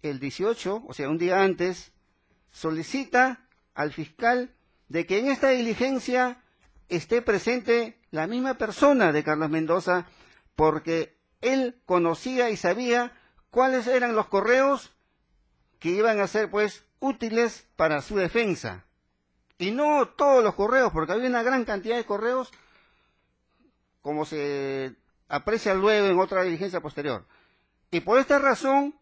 el 18, o sea, un día antes, solicita al fiscal de que en esta diligencia esté presente la misma persona de Carlos Mendoza, porque él conocía y sabía cuáles eran los correos que iban a ser, pues, útiles para su defensa. Y no todos los correos, porque había una gran cantidad de correos, como se aprecia luego en otra diligencia posterior. Y por esta razón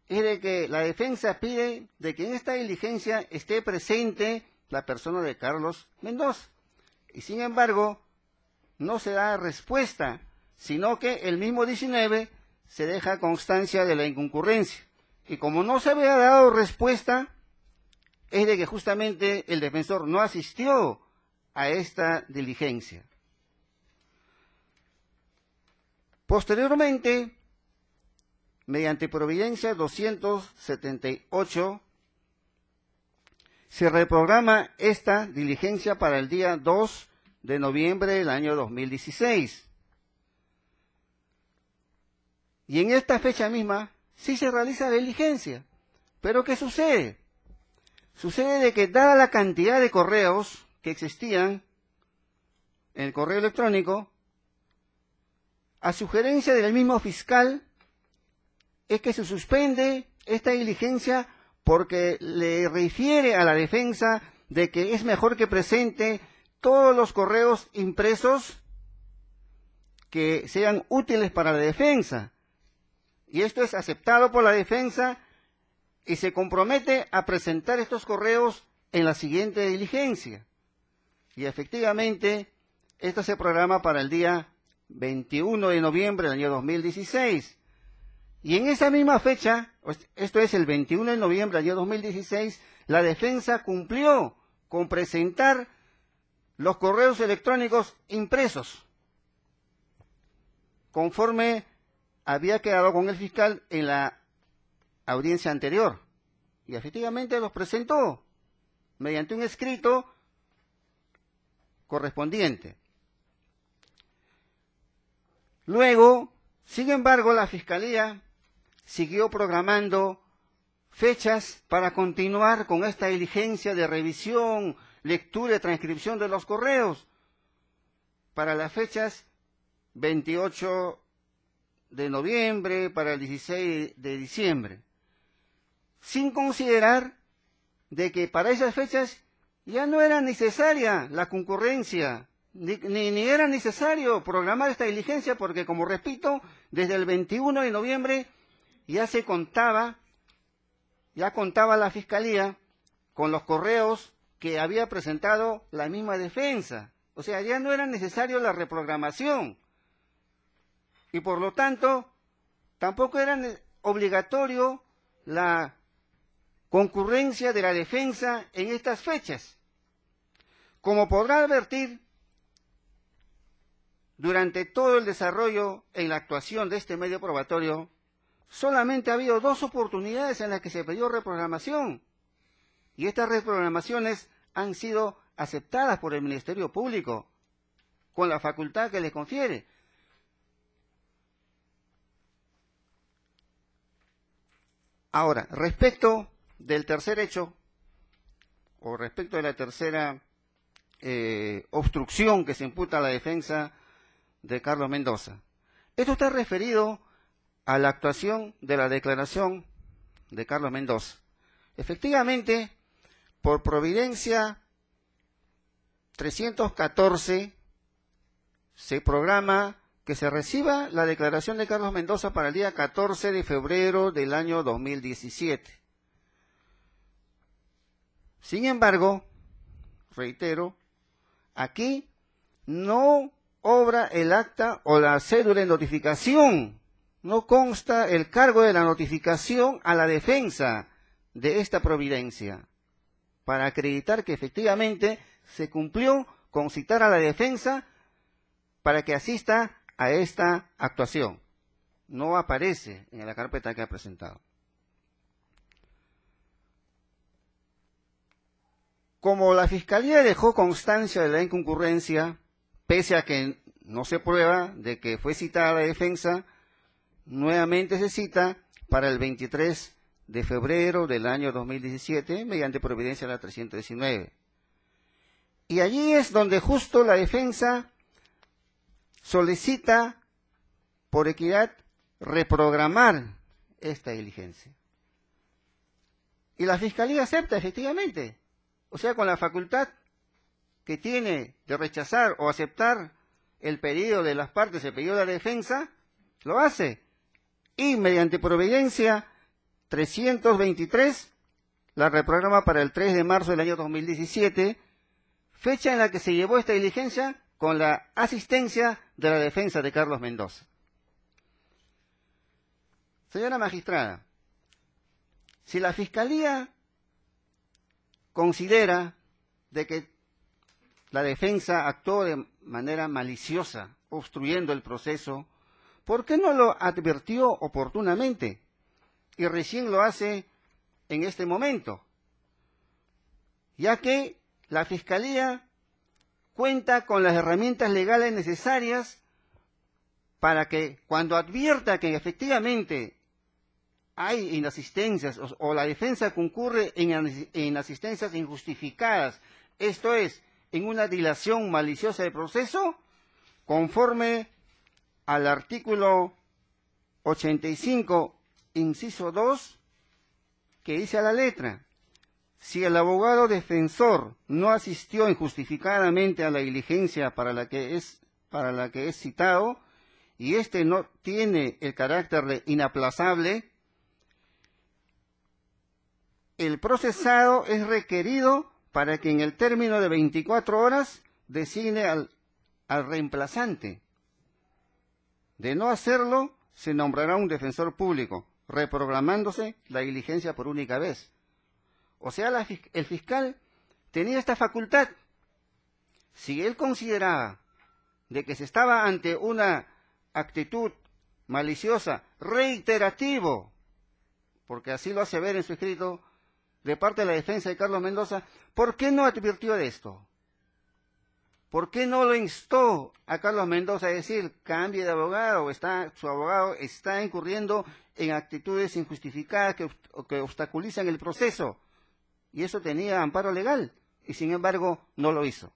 es de que la defensa pide de que en esta diligencia esté presente la persona de Carlos Mendoza. Y sin embargo, no se da respuesta, sino que el mismo 19 se deja constancia de la inconcurrencia. Y como no se había dado respuesta, es de que justamente el defensor no asistió a esta diligencia. Posteriormente, mediante providencia 278, se reprograma esta diligencia para el día 2 de noviembre del año 2016. Y en esta fecha misma sí se realiza la diligencia. Pero ¿qué sucede? Sucede de que dada la cantidad de correos que existían en el correo electrónico, a sugerencia del mismo fiscal, es que se suspende esta diligencia porque le refiere a la defensa de que es mejor que presente todos los correos impresos que sean útiles para la defensa. Y esto es aceptado por la defensa y se compromete a presentar estos correos en la siguiente diligencia. Y efectivamente, esto se programa para el día 21 de noviembre del año 2016. Y en esa misma fecha, esto es el 21 de noviembre del año 2016, la defensa cumplió con presentar los correos electrónicos impresos, conforme había quedado con el fiscal en la audiencia anterior. Y efectivamente los presentó mediante un escrito correspondiente. Luego, sin embargo, la Fiscalía siguió programando fechas para continuar con esta diligencia de revisión, lectura y transcripción de los correos para las fechas 28 de noviembre, para el 16 de diciembre, sin considerar de que para esas fechas ya no era necesaria la concurrencia, ni era necesario programar esta diligencia, porque, como repito, desde el 21 de noviembre ya contaba la Fiscalía con los correos que había presentado la misma defensa. O sea, ya no era necesario la reprogramación. Y por lo tanto, tampoco era obligatorio la concurrencia de la defensa en estas fechas. Como podrá advertir, durante todo el desarrollo en la actuación de este medio probatorio, solamente ha habido 2 oportunidades en las que se pidió reprogramación. Y estas reprogramaciones han sido aceptadas por el Ministerio Público, con la facultad que les confiere. Ahora, respecto del tercer hecho, o respecto de la tercera obstrucción que se imputa a la defensa de Carlos Mendoza, esto está referido a la actuación de la declaración de Carlos Mendoza. Efectivamente, por providencia 314, se programa que se reciba la declaración de Carlos Mendoza para el día 14 de febrero del año 2017. Sin embargo, reitero, aquí no obra el acta o la cédula de notificación. No consta el cargo de la notificación a la defensa de esta providencia, para acreditar que efectivamente se cumplió con citar a la defensa para que asista a esta actuación. No aparece en la carpeta que ha presentado. Como la Fiscalía dejó constancia de la inconcurrencia, pese a que no se prueba de que fue citada la defensa, nuevamente se cita para el 23 de febrero del año 2017 mediante providencia la 319. Y allí es donde justo la defensa solicita por equidad reprogramar esta diligencia. Y la Fiscalía acepta efectivamente, o sea, con la facultad que tiene de rechazar o aceptar el pedido de las partes, el pedido de la defensa, lo hace. Y mediante providencia 323 la reprograma para el 3 de marzo del año 2017, fecha en la que se llevó esta diligencia con la asistencia de la defensa de Carlos Mendoza. Señora magistrada, si la Fiscalía considera de que la defensa actuó de manera maliciosa, obstruyendo el proceso, ¿por qué no lo advirtió oportunamente? Y recién lo hace en este momento. ya que la Fiscalía cuenta con las herramientas legales necesarias para que cuando advierta que efectivamente hay inasistencias o la defensa concurre en inasistencias injustificadas, esto es, en una dilación maliciosa del proceso, conforme al artículo 85, inciso 2, que dice a la letra: si el abogado defensor no asistió injustificadamente a la diligencia para la que es citado, y éste no tiene el carácter de inaplazable, el procesado es requerido para que en el término de 24 horas designe al reemplazante. De no hacerlo, se nombrará un defensor público, reprogramándose la diligencia por única vez. O sea, el fiscal tenía esta facultad. Si él consideraba de que se estaba ante una actitud maliciosa, reiterativo, porque así lo hace ver en su escrito, de parte de la defensa de Carlos Mendoza, ¿por qué no advirtió de esto? ¿Por qué no lo instó a Carlos Mendoza a decir, cambie de abogado, su abogado está incurriendo en actitudes injustificadas que obstaculizan el proceso? Y eso tenía amparo legal, y sin embargo no lo hizo.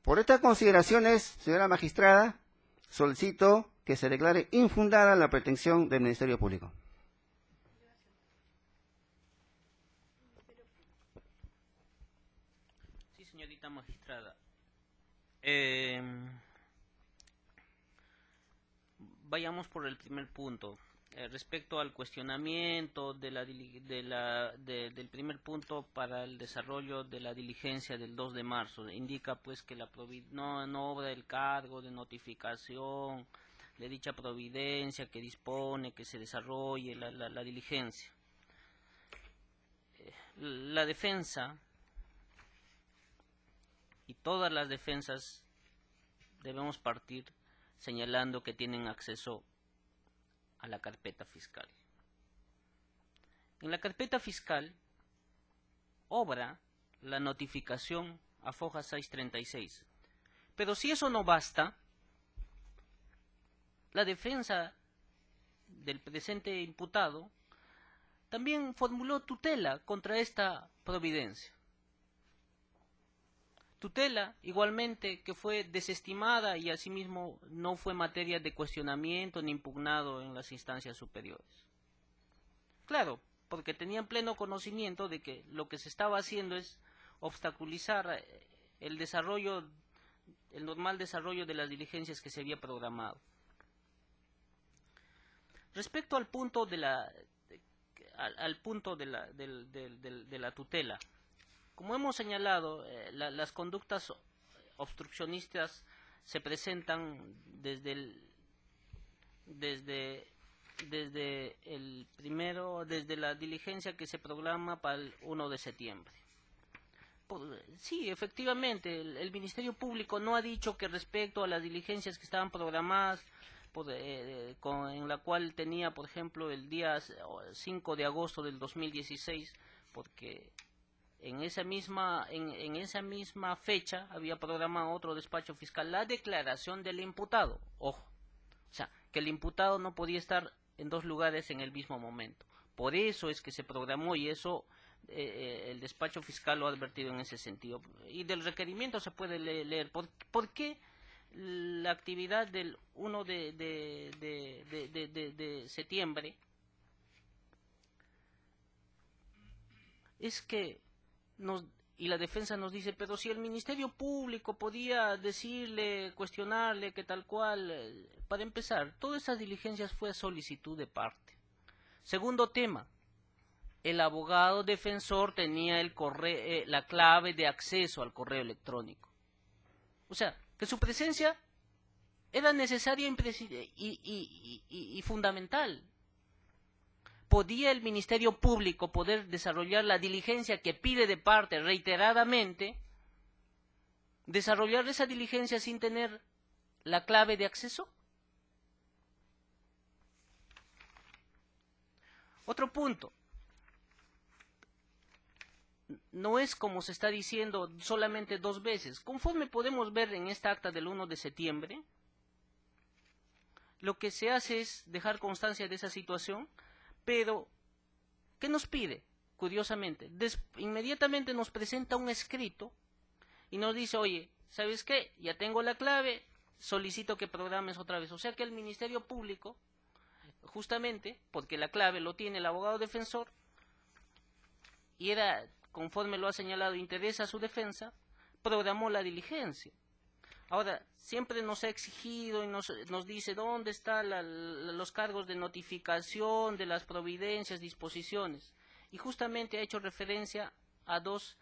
Por estas consideraciones, señora magistrada, solicito que se declare infundada la pretensión del Ministerio Público. Sí, señorita magistrada. Vayamos por el primer punto. Respecto al cuestionamiento del primer punto para el desarrollo de la diligencia del 2 de marzo, indica pues que no obra el cargo de notificación de dicha providencia que dispone que se desarrolle la diligencia. La defensa y todas las defensas debemos partir señalando que tienen acceso a la carpeta fiscal. En la carpeta fiscal obra la notificación a foja 636. Pero si eso no basta, la defensa del presente imputado también formuló tutela contra esta providencia. Tutela igualmente que fue desestimada y asimismo no fue materia de cuestionamiento ni impugnado en las instancias superiores. Claro, porque tenían pleno conocimiento de que lo que se estaba haciendo es obstaculizar el normal desarrollo de las diligencias que se había programado. Respecto al punto de la tutela, como hemos señalado, las conductas obstruccionistas se presentan desde la diligencia que se programa para el 1 de septiembre. Sí, efectivamente, el Ministerio Público no ha dicho que respecto a las diligencias que estaban programadas, en la cual tenía, por ejemplo, el día 5 de agosto del 2016, porque en esa misma fecha había programado otro despacho fiscal la declaración del imputado. Ojo, o sea, que el imputado no podía estar en dos lugares en el mismo momento. Por eso es que se programó y eso el despacho fiscal lo ha advertido en ese sentido. Y del requerimiento se puede leer por qué la actividad del 1 de septiembre es que y la defensa nos dice, pero si el Ministerio Público podía decirle, cuestionarle, que tal cual, para empezar, todas esas diligencias fue a solicitud de parte. Segundo tema, el abogado defensor tenía la clave de acceso al correo electrónico. O sea, que su presencia era necesaria y fundamental. ¿Podía el Ministerio Público poder desarrollar la diligencia que pide de parte reiteradamente, desarrollar esa diligencia sin tener la clave de acceso? Otro punto. no es como se está diciendo solamente 2 veces. Conforme podemos ver en esta acta del 1 de septiembre, lo que se hace es dejar constancia de esa situación, pero ¿qué nos pide? Curiosamente, inmediatamente nos presenta un escrito y nos dice, oye, ¿sabes qué? Ya tengo la clave, solicito que programes otra vez. O sea que el Ministerio Público, justamente, porque la clave lo tiene el abogado defensor, y era, conforme lo ha señalado, interés a su defensa, programó la diligencia. Ahora, siempre nos ha exigido y nos dice dónde están los cargos de notificación, de las providencias, disposiciones. Y justamente ha hecho referencia a dos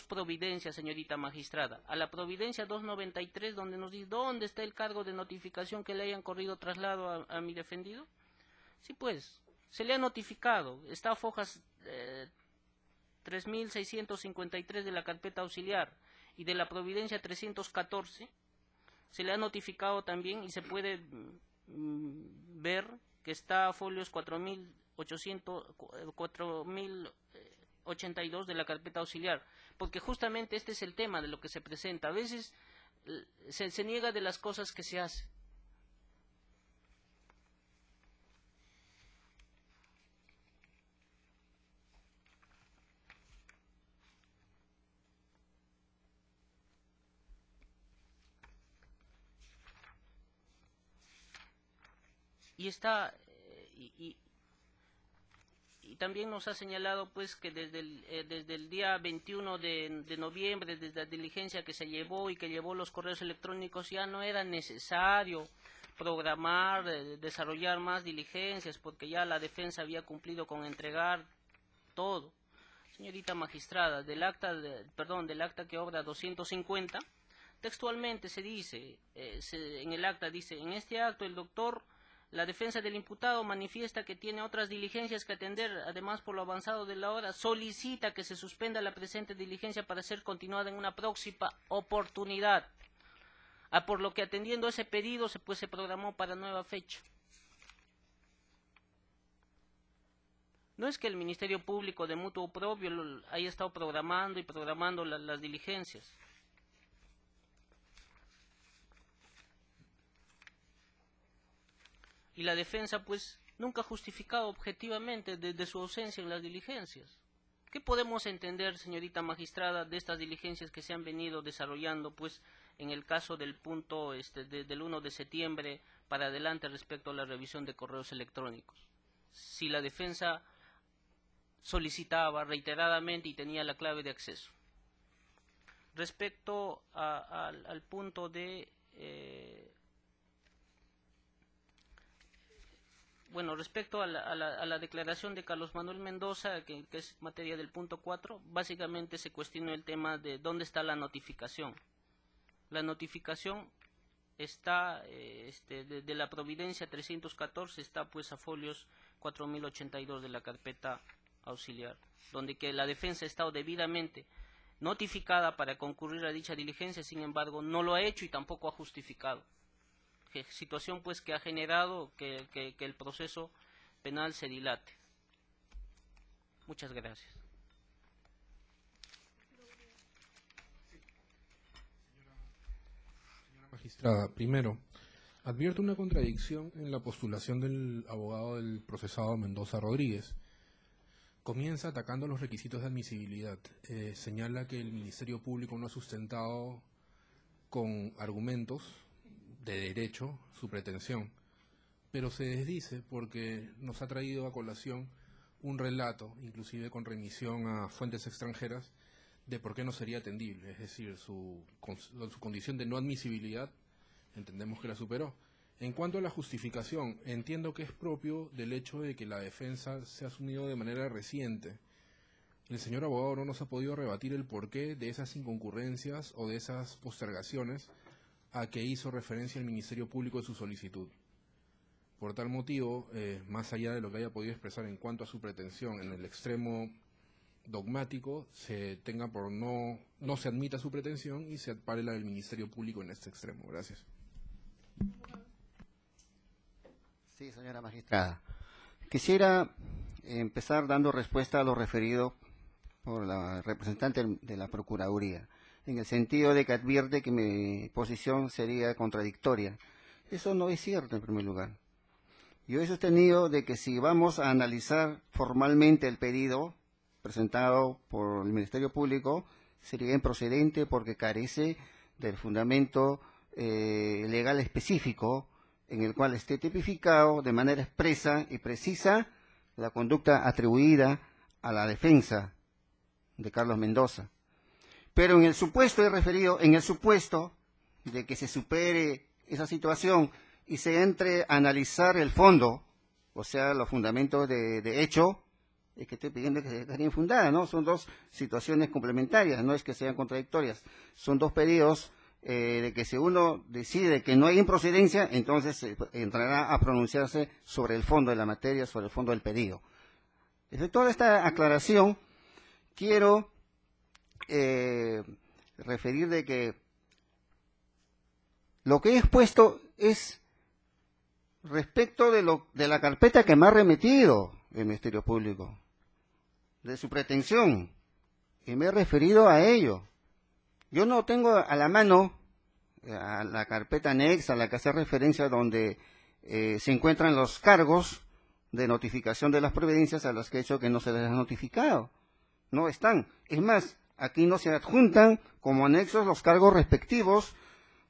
providencias, señorita magistrada. A la providencia 293, donde nos dice dónde está el cargo de notificación que le hayan corrido traslado a mi defendido. Sí, pues, se le ha notificado. Está a fojas 3653 de la carpeta auxiliar y de la providencia 314. Se le ha notificado también y se puede ver que está a folios 4082 de la carpeta auxiliar, porque justamente este es el tema de lo que se presenta. A veces se niega de las cosas que se hacen. Y está y también nos ha señalado pues que desde el día 21 de noviembre, desde la diligencia que se llevó y que llevó los correos electrónicos, ya no era necesario programar, desarrollar más diligencias, porque ya la defensa había cumplido con entregar todo. Señorita magistrada, del acta que obra 250, textualmente se dice, en el acta dice, en este acto el doctor, la defensa del imputado manifiesta que tiene otras diligencias que atender, además por lo avanzado de la hora, solicita que se suspenda la presente diligencia para ser continuada en una próxima oportunidad. Por lo que atendiendo ese pedido se programó para nueva fecha. No es que el Ministerio Público de mutuo propio haya estado programando las diligencias. Y la defensa pues nunca ha justificado objetivamente de su ausencia en las diligencias. ¿Qué podemos entender, señorita magistrada, de estas diligencias que se han venido desarrollando pues en el caso del punto del 1 de septiembre para adelante respecto a la revisión de correos electrónicos? Si la defensa solicitaba reiteradamente y tenía la clave de acceso. Respecto al punto de respecto a la declaración de Carlos Manuel Mendoza, que es materia del punto 4, básicamente se cuestionó el tema de dónde está la notificación. La notificación está, de la providencia 314, está pues a folios 4082 de la carpeta auxiliar, donde que la defensa ha estado debidamente notificada para concurrir a dicha diligencia, sin embargo no lo ha hecho y tampoco ha justificado. Situación pues que ha generado que el proceso penal se dilate. Muchas gracias. Señora magistrada, primero, advierto una contradicción en la postulación del abogado del procesado Mendoza Rodríguez. Comienza atacando los requisitos de admisibilidad. Señala que el Ministerio Público no ha sustentado con argumentos de derecho su pretensión, pero se desdice porque nos ha traído a colación un relato, inclusive con remisión a fuentes extranjeras, de por qué no sería atendible, es decir, su condición de no admisibilidad, entendemos que la superó. En cuanto a la justificación, entiendo que es propio del hecho de que la defensa se ha asumido de manera reciente. El señor abogado no nos ha podido rebatir el porqué de esas inconcurrencias o de esas postergaciones a que hizo referencia el Ministerio Público en su solicitud. Por tal motivo, más allá de lo que haya podido expresar en cuanto a su pretensión en el extremo dogmático, se tenga por no se admita su pretensión y se ampare la del Ministerio Público en este extremo. Gracias. Sí, señora magistrada. Quisiera empezar dando respuesta a lo referido por la representante de la Procuraduría, en el sentido de que advierte que mi posición sería contradictoria. Eso no es cierto, en primer lugar. Yo he sostenido de que si vamos a analizar formalmente el pedido presentado por el Ministerio Público, sería improcedente porque carece del fundamento legal específico en el cual esté tipificado de manera expresa y precisa la conducta atribuida a la defensa de Carlos Mendoza. Pero en el supuesto, he referido, en el supuesto de que se supere esa situación y se entre a analizar el fondo, o sea, los fundamentos de hecho, es que estoy pidiendo que estaría infundada, ¿no? Son dos situaciones complementarias, no es que sean contradictorias. Son dos pedidos de que si uno decide que no hay improcedencia, entonces entrará a pronunciarse sobre el fondo de la materia, sobre el fondo del pedido. Desde toda esta aclaración, quiero referir de que lo que he expuesto es respecto de la carpeta que me ha remitido el Ministerio Público, de su pretensión, y me he referido a ello. Yo no tengo a la mano a la carpeta anexa a la que hace referencia donde se encuentran los cargos de notificación de las providencias a las que he hecho que no se les ha notificado. No están. Es más, aquí no se adjuntan como anexos los cargos respectivos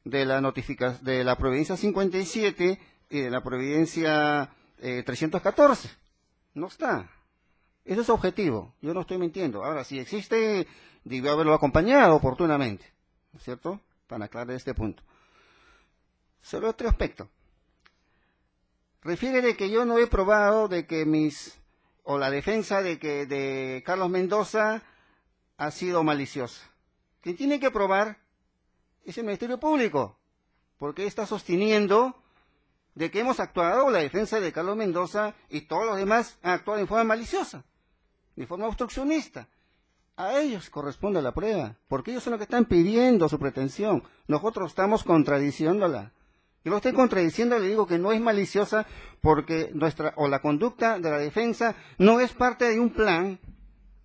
de la providencia 57 y de la providencia 314. No está. Eso es objetivo. Yo no estoy mintiendo. Ahora, si existe, debió haberlo acompañado oportunamente, ¿no es cierto? Para aclarar este punto. Sobre otro aspecto. Refiere de que yo no he probado de que la defensa de Carlos Mendoza ha sido maliciosa. Quien tiene que probar es el Ministerio Público, porque está sosteniendo de que hemos actuado la defensa de Carlos Mendoza y todos los demás han actuado en forma maliciosa, de forma obstruccionista. A ellos corresponde la prueba, porque ellos son los que están pidiendo su pretensión. Nosotros estamos contradiciéndola. Yo lo estoy contradiciendo, le digo que no es maliciosa porque la conducta de la defensa no es parte de un plan,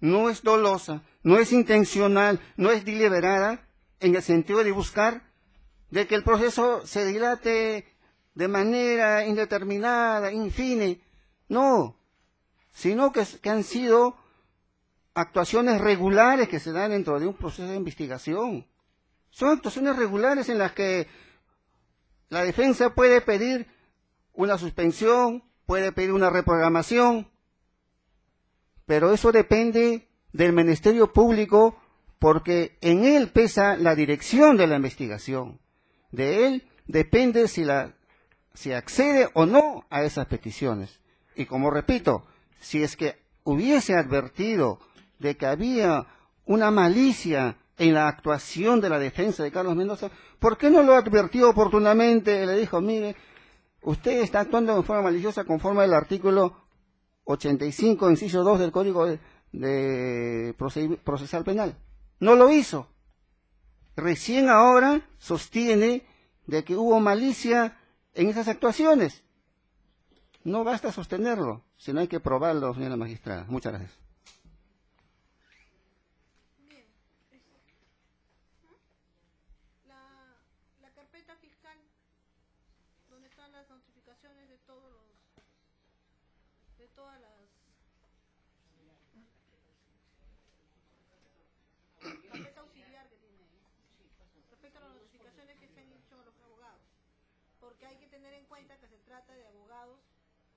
no es dolosa, no es intencional, no es deliberada, en el sentido de buscar de que el proceso se dilate de manera indeterminada, infine. No, sino que han sido actuaciones regulares que se dan dentro de un proceso de investigación. Son actuaciones regulares en las que la defensa puede pedir una suspensión, puede pedir una reprogramación, pero eso depende del Ministerio Público porque en él pesa la dirección de la investigación. De él depende si accede o no a esas peticiones. Y como repito, si es que hubiese advertido de que había una malicia en la actuación de la defensa de Carlos Mendoza, ¿por qué no lo advirtió oportunamente? Le dijo, mire, usted está actuando en forma maliciosa conforme al artículo 85, inciso 2 del Código de Procesal Penal. No lo hizo. Recién ahora sostiene de que hubo malicia en esas actuaciones. No basta sostenerlo, sino hay que probarlo, señora magistrada. Muchas gracias. Bien. La carpeta fiscal, donde están las notificaciones de todas las carpeta auxiliar que tiene ahí, respecto a las notificaciones que se han hecho a los abogados, porque hay que tener en cuenta que se trata de abogados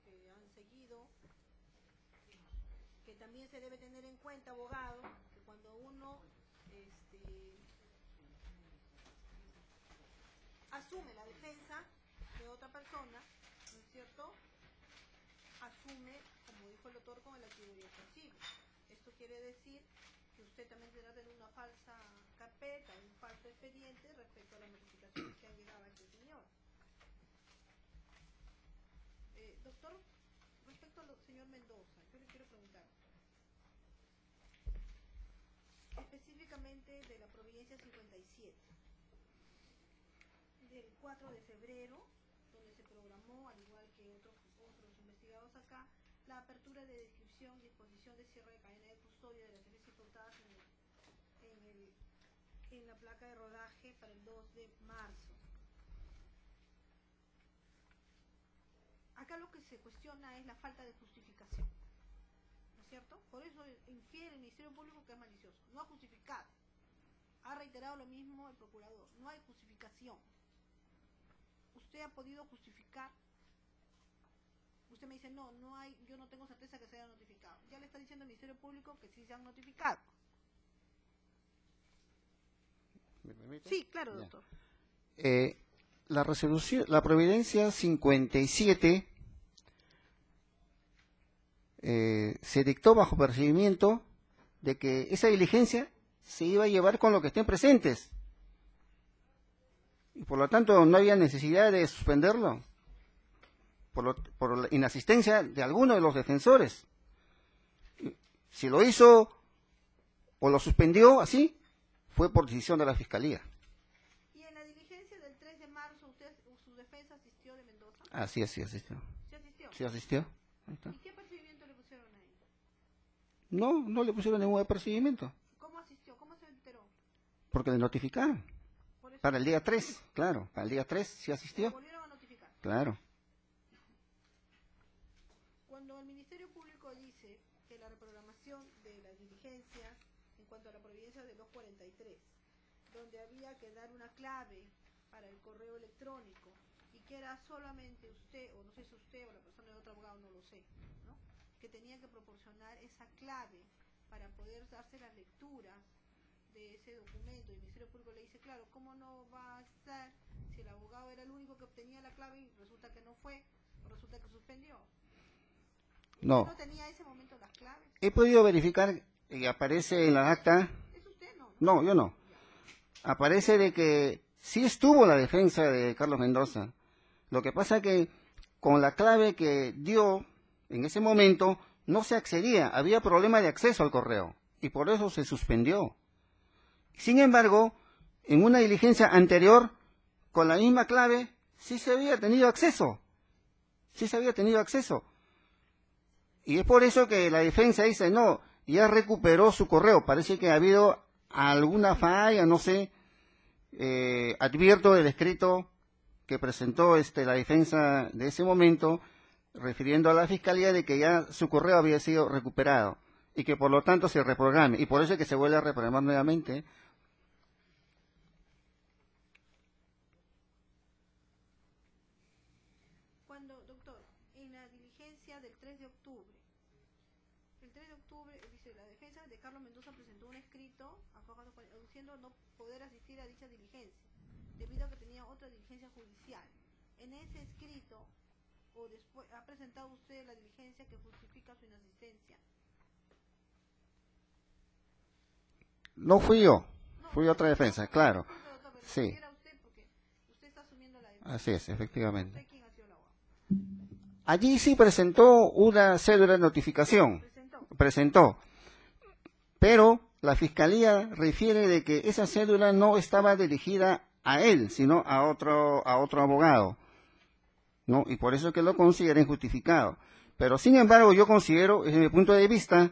que han seguido, que también se debe tener en cuenta, abogado, que cuando uno asume la defensa de otra persona, ¿no es cierto?, asume, como dijo el doctor, con el activo y el pasivo. Esto quiere decir que usted también tendrá que tener una falsa carpeta, un falso expediente respecto a las notificaciones que han llegado a este señor. Doctor, respecto al señor Mendoza, yo le quiero preguntar, específicamente de la providencia 57, del 4 de febrero, donde se programó, al igual que otros investigados acá, la apertura de descripción y disposición de cierre de cadena de custodia de las defensas imputadas en la placa de rodaje para el 2 de marzo. Acá lo que se cuestiona es la falta de justificación, ¿no es cierto? Por eso infiere el Ministerio Público que es malicioso. No ha justificado. Ha reiterado lo mismo el procurador. No hay justificación. ¿Usted ha podido justificar? Usted me dice, no, no hay, yo no tengo certeza que se haya notificado. Ya le está diciendo el Ministerio Público que sí se han notificado. ¿Me permite? Sí, claro, Ya. doctor. La resolución, la providencia 57 se dictó bajo percibimiento de que esa diligencia se iba a llevar con lo que estén presentes. Y por lo tanto no había necesidad de suspenderlo por la inasistencia de alguno de los defensores. Si lo hizo o lo suspendió así, fue por decisión de la Fiscalía. ¿Y en la diligencia del 3 de marzo usted, su defensa asistió de Mendoza? Así es, sí asistió. ¿Sí asistió? Sí asistió. Ahí está. ¿Y qué apercibimiento le pusieron ahí? No le pusieron ningún apercibimiento, ¿Cómo asistió? ¿Cómo se enteró? porque le notificaron. Por eso Para el día 3, claro, para el día 3 sí le asistió. volvieron a notificar. Claro. Cuando el Ministerio Público dice que la reprogramación de las diligencias en cuanto a la providencia de 243, donde había que dar una clave para el correo electrónico y que era solamente usted, o no sé si usted o la persona de otro abogado, no lo sé, ¿no? Que tenía que proporcionar esa clave para poder darse las lecturas de ese documento. Y el Ministerio Público le dice, claro, ¿cómo no va a ser si el abogado era el único que obtenía la clave y resulta que no fue, o resulta que suspendió? No. ¿No tenía ese momento las claves? He podido verificar y aparece en la acta. ¿Es usted? No. No, yo no. Aparece de que sí estuvo la defensa de Carlos Mendoza. Lo que pasa que con la clave que dio en ese momento no se accedía. Había problema de acceso al correo y por eso se suspendió. Sin embargo, en una diligencia anterior, con la misma clave, sí se había tenido acceso. Sí se había tenido acceso. Y es por eso que la defensa dice, no, ya recuperó su correo. Parece que ha habido alguna falla, no sé. Advierto del escrito que presentó la defensa de ese momento, refiriendo a la Fiscalía de que ya su correo había sido recuperado y que por lo tanto se reprograme. Y por eso es que se vuelve a reprogramar nuevamente. Cuando, doctor, en la diligencia del 3 de octubre, el 3 de octubre, dice, la defensa de Carlos Mendoza presentó un escrito aduciendo no poder asistir a dicha diligencia, debido a que tenía otra diligencia judicial. En ese escrito, o después, ¿ha presentado usted la diligencia que justifica su inasistencia? No fui yo, No, fui otra defensa, claro. Doctor, pero Sí. era usted porque usted está asumiendo la defensa. Así es, efectivamente. ¿Usted quién ha sido el abogado? Allí sí presentó una cédula de notificación. Presentó. Pero la Fiscalía refiere de que esa cédula no estaba dirigida a él, sino a otro abogado, ¿no? Y por eso es que lo considera injustificado. Pero sin embargo, yo considero, desde mi punto de vista,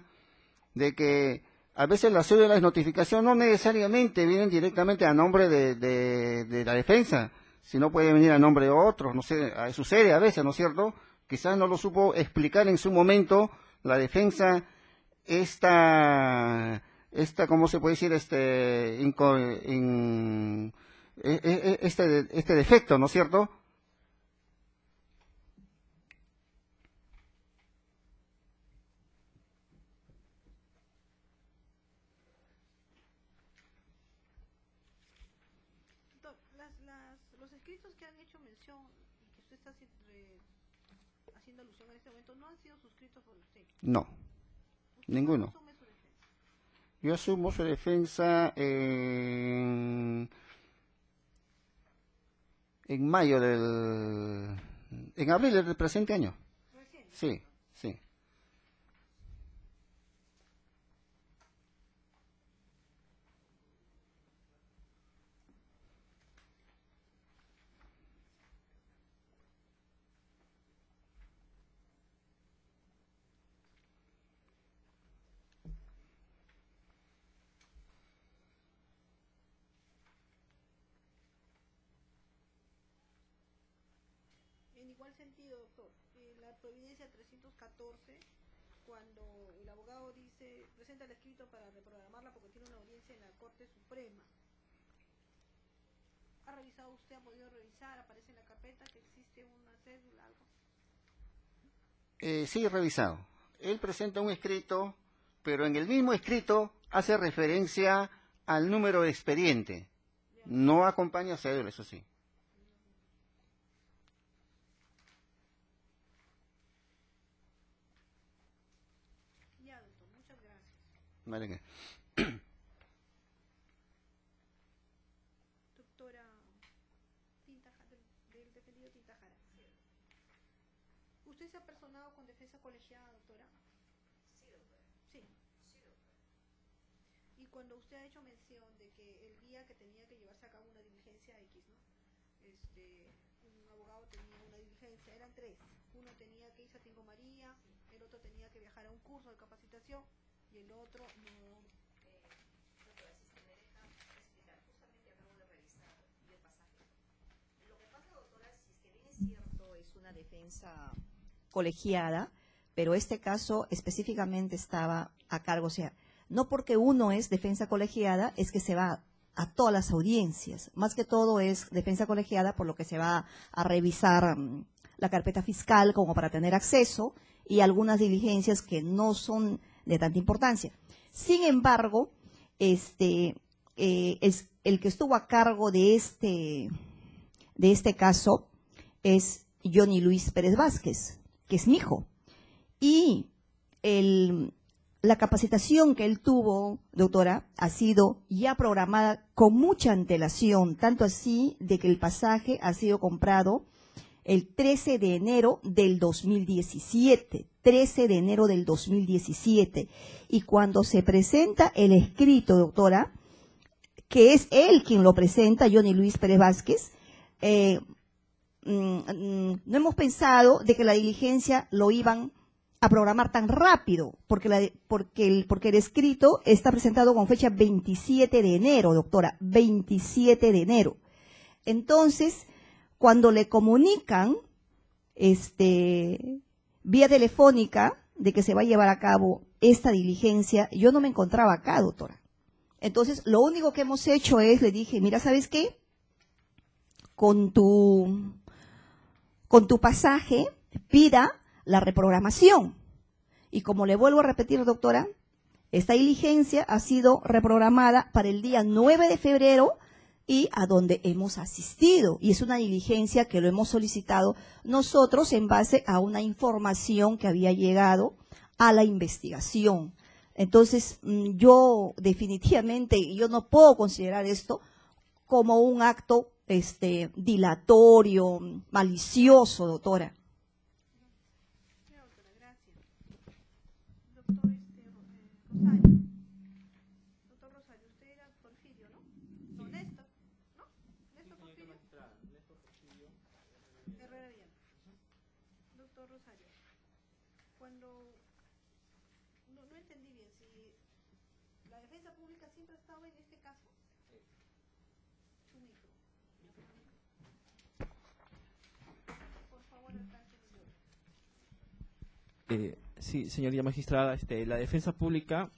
de que a veces las cédulas de notificación no necesariamente vienen directamente a nombre de la defensa, sino puede venir a nombre de otros, no sé, sucede a veces, ¿no es cierto? Quizás no lo supo explicar en su momento la defensa ¿cómo se puede decir? Este defecto, ¿no es cierto? Doctor, los escritos que han hecho mención y que usted está haciendo alusión en este momento no han sido suscritos por usted. No, ¿Usted ninguno. cuándo asume su defensa? Yo asumo su defensa en mayo en abril del presente año. Recién. Sí, sí. igual sentido, doctor, la providencia 314, cuando el abogado dice, presenta el escrito para reprogramarla porque tiene una audiencia en la Corte Suprema. ¿Ha revisado usted, ha podido revisar, aparece en la carpeta que existe una cédula, algo? Sí, he revisado. Él presenta un escrito, pero en el mismo escrito hace referencia al número de expediente. No acompaña cédula, eso sí. Ya, doctor, muchas gracias. Vale. Doctora del defendido Tintajara. ¿Usted se ha personado con defensa colegiada, doctora? Sí, doctora. Sí. Y cuando usted ha hecho mención de que el día que tenía que llevarse a cabo una diligencia X, ¿no? Un abogado tenía una diligencia, eran tres. Uno tenía que irse a Tingo María, el otro tenía que viajar a un curso de capacitación y el otro no. Doctora, si se me deja explicar, justamente acabo de revisar el pasaje. Lo que pasa, doctora, si es que bien es cierto, es una defensa colegiada, pero este caso específicamente estaba a cargo, o sea, no porque uno es defensa colegiada es que se va a todas las audiencias, más que todo es defensa colegiada por lo que se va a revisar la carpeta fiscal como para tener acceso y algunas diligencias que no son de tanta importancia. Sin embargo, es el que estuvo a cargo de este caso es Johnny Luis Pérez Vázquez, que es mi hijo. Y la capacitación que él tuvo, doctora, ha sido ya programada con mucha antelación, tanto así de que el pasaje ha sido comprado el 13 de enero del 2017, 13 de enero del 2017. Y cuando se presenta el escrito, doctora, que es él quien lo presenta, Johnny Luis Pérez Vázquez, no hemos pensado de que la diligencia lo iban a programar tan rápido, porque el escrito está presentado con fecha 27 de enero, doctora, 27 de enero. Entonces, cuando le comunican vía telefónica de que se va a llevar a cabo esta diligencia, yo no me encontraba acá, doctora. Entonces, lo único que hemos hecho es, le dije, mira, ¿sabes qué? Con tu pasaje, pida la reprogramación. Y como le vuelvo a repetir, doctora, esta diligencia ha sido reprogramada para el día 9 de febrero y a donde hemos asistido. Y es una diligencia que lo hemos solicitado nosotros en base a una información que había llegado a la investigación. Entonces, yo definitivamente, yo no puedo considerar esto como un acto dilatorio, malicioso, doctora. Doctora, gracias. Doctor Rosario. Doctor Rosario, usted era Porfirio, ¿no? No, Néstor, ¿no? Néstor Porfirio. Herrera Viana. Doctor Rosario, cuando no entendí bien, si la defensa pública siempre ha estado en este caso. Su micro. Por favor, alcance el micro. Sí, señoría magistrada, la defensa pública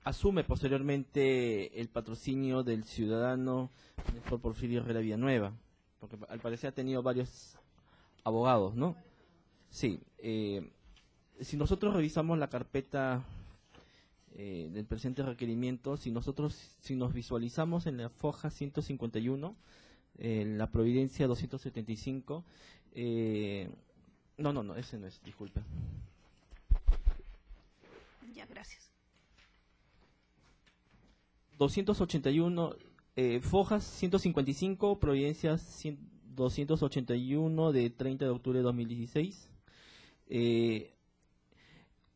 asume posteriormente el patrocinio del ciudadano Néstor Porfirio Herrera Villanueva, porque al parecer ha tenido varios abogados, ¿no? Sí, si nosotros revisamos la carpeta del presente requerimiento, si nos visualizamos en la foja 151, la providencia 275, no, ese no es, disculpe. Ya, gracias. 281, fojas 155, providencia 281 de 30 de octubre de 2016.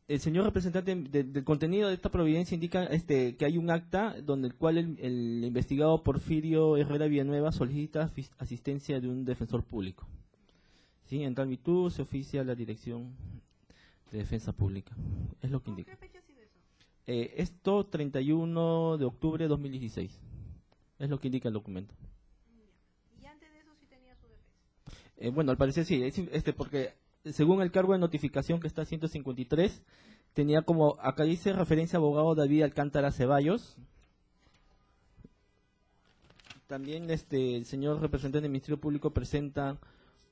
El señor representante del contenido de esta providencia indica que hay un acta donde el cual el investigado Porfirio Herrera Villanueva solicita asistencia de un defensor público. Sí, en tal virtud se oficia la Dirección de Defensa Pública. Es lo que indica. ¿Qué fecha ha sido eso? Esto 31 de octubre de 2016. Es lo que indica el documento. Y antes de eso sí tenía su defensa. Bueno, al parecer sí, porque según el cargo de notificación que está 153, tenía como, acá dice referencia abogado David Alcántara Ceballos. También el señor representante del Ministerio Público presenta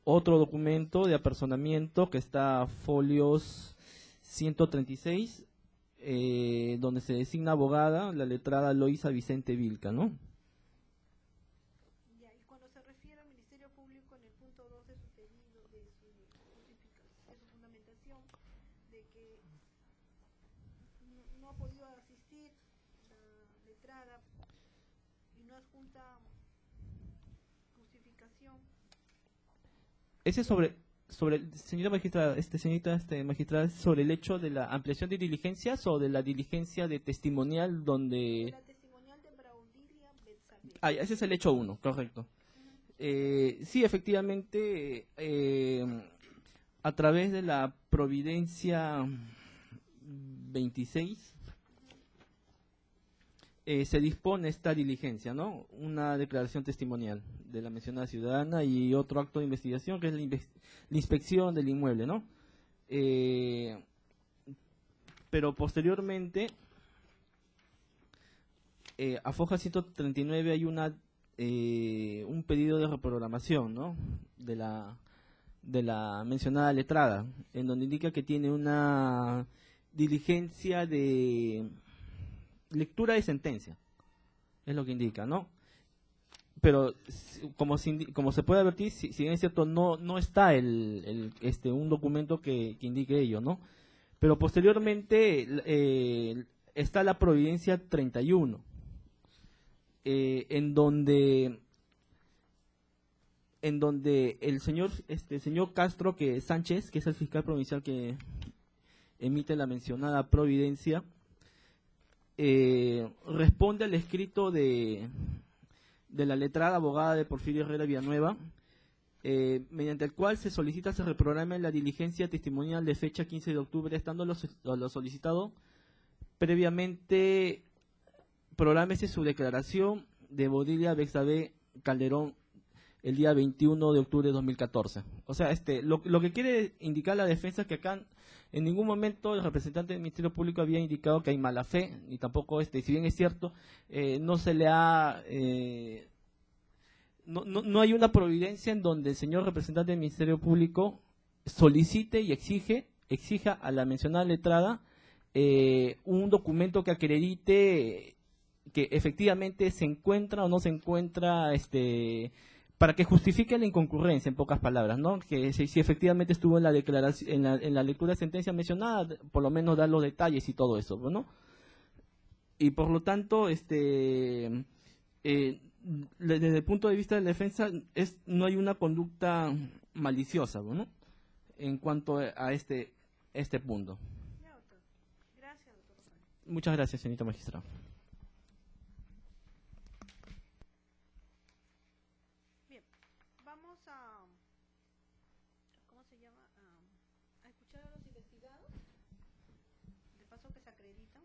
otro documento de apersonamiento que está folios 136, donde se designa abogada la letrada Loisa Vicente Vilca, ¿no? Ya, y cuando se refiere al Ministerio Público en el punto 2 de su pedido, de su fundamentación, de que no ha podido asistir la letrada y no adjunta justificación. Ese sobre señora magistrada, magistrada, sobre el hecho de la ampliación de diligencias o de la diligencia de testimonial donde... La testimonial de Braudilia Betsabe. Ah, ese es el hecho 1, correcto. Sí, efectivamente, a través de la Providencia 26 se dispone esta diligencia, ¿no? Una declaración testimonial de la mencionada ciudadana y otro acto de investigación que es la inspección del inmueble, ¿no? Pero posteriormente, a Foja 139 hay un pedido de reprogramación, ¿no? De la mencionada letrada, en donde indica que tiene una diligencia de lectura de sentencia, es lo que indica, ¿no? Pero como se puede advertir, si bien es cierto, no está un documento que indique ello, ¿no? Pero posteriormente está la Providencia 31, en donde el señor Castro Sánchez, que es el fiscal provincial que emite la mencionada Providencia, responde al escrito de la letrada abogada de Porfirio Herrera Villanueva, mediante el cual se solicita se reprograme la diligencia testimonial de fecha 15 de octubre, estando lo solicitado previamente, prográmese su declaración de Braudilia Betsabe Calderón el día 21 de octubre de 2014. O sea, lo que quiere indicar la defensa es que acá en ningún momento el representante del Ministerio Público había indicado que hay mala fe, ni tampoco, si bien es cierto, no se le ha... no hay una providencia en donde el señor representante del Ministerio Público solicite y exija a la mencionada letrada un documento que acredite que efectivamente se encuentra o no se encuentra, para que justifique la inconcurrencia, en pocas palabras, ¿no? Que si efectivamente estuvo en la declaración, en la lectura de sentencia mencionada, por lo menos dar los detalles y todo eso, ¿no? Y por lo tanto, desde el punto de vista de la defensa, no hay una conducta maliciosa, ¿no? En cuanto a este punto. Ya, doctor. Gracias, doctor. Muchas gracias, señorita magistrada. Bien, vamos a, ¿cómo se llama? A escuchar a los investigados, de paso que se acreditan.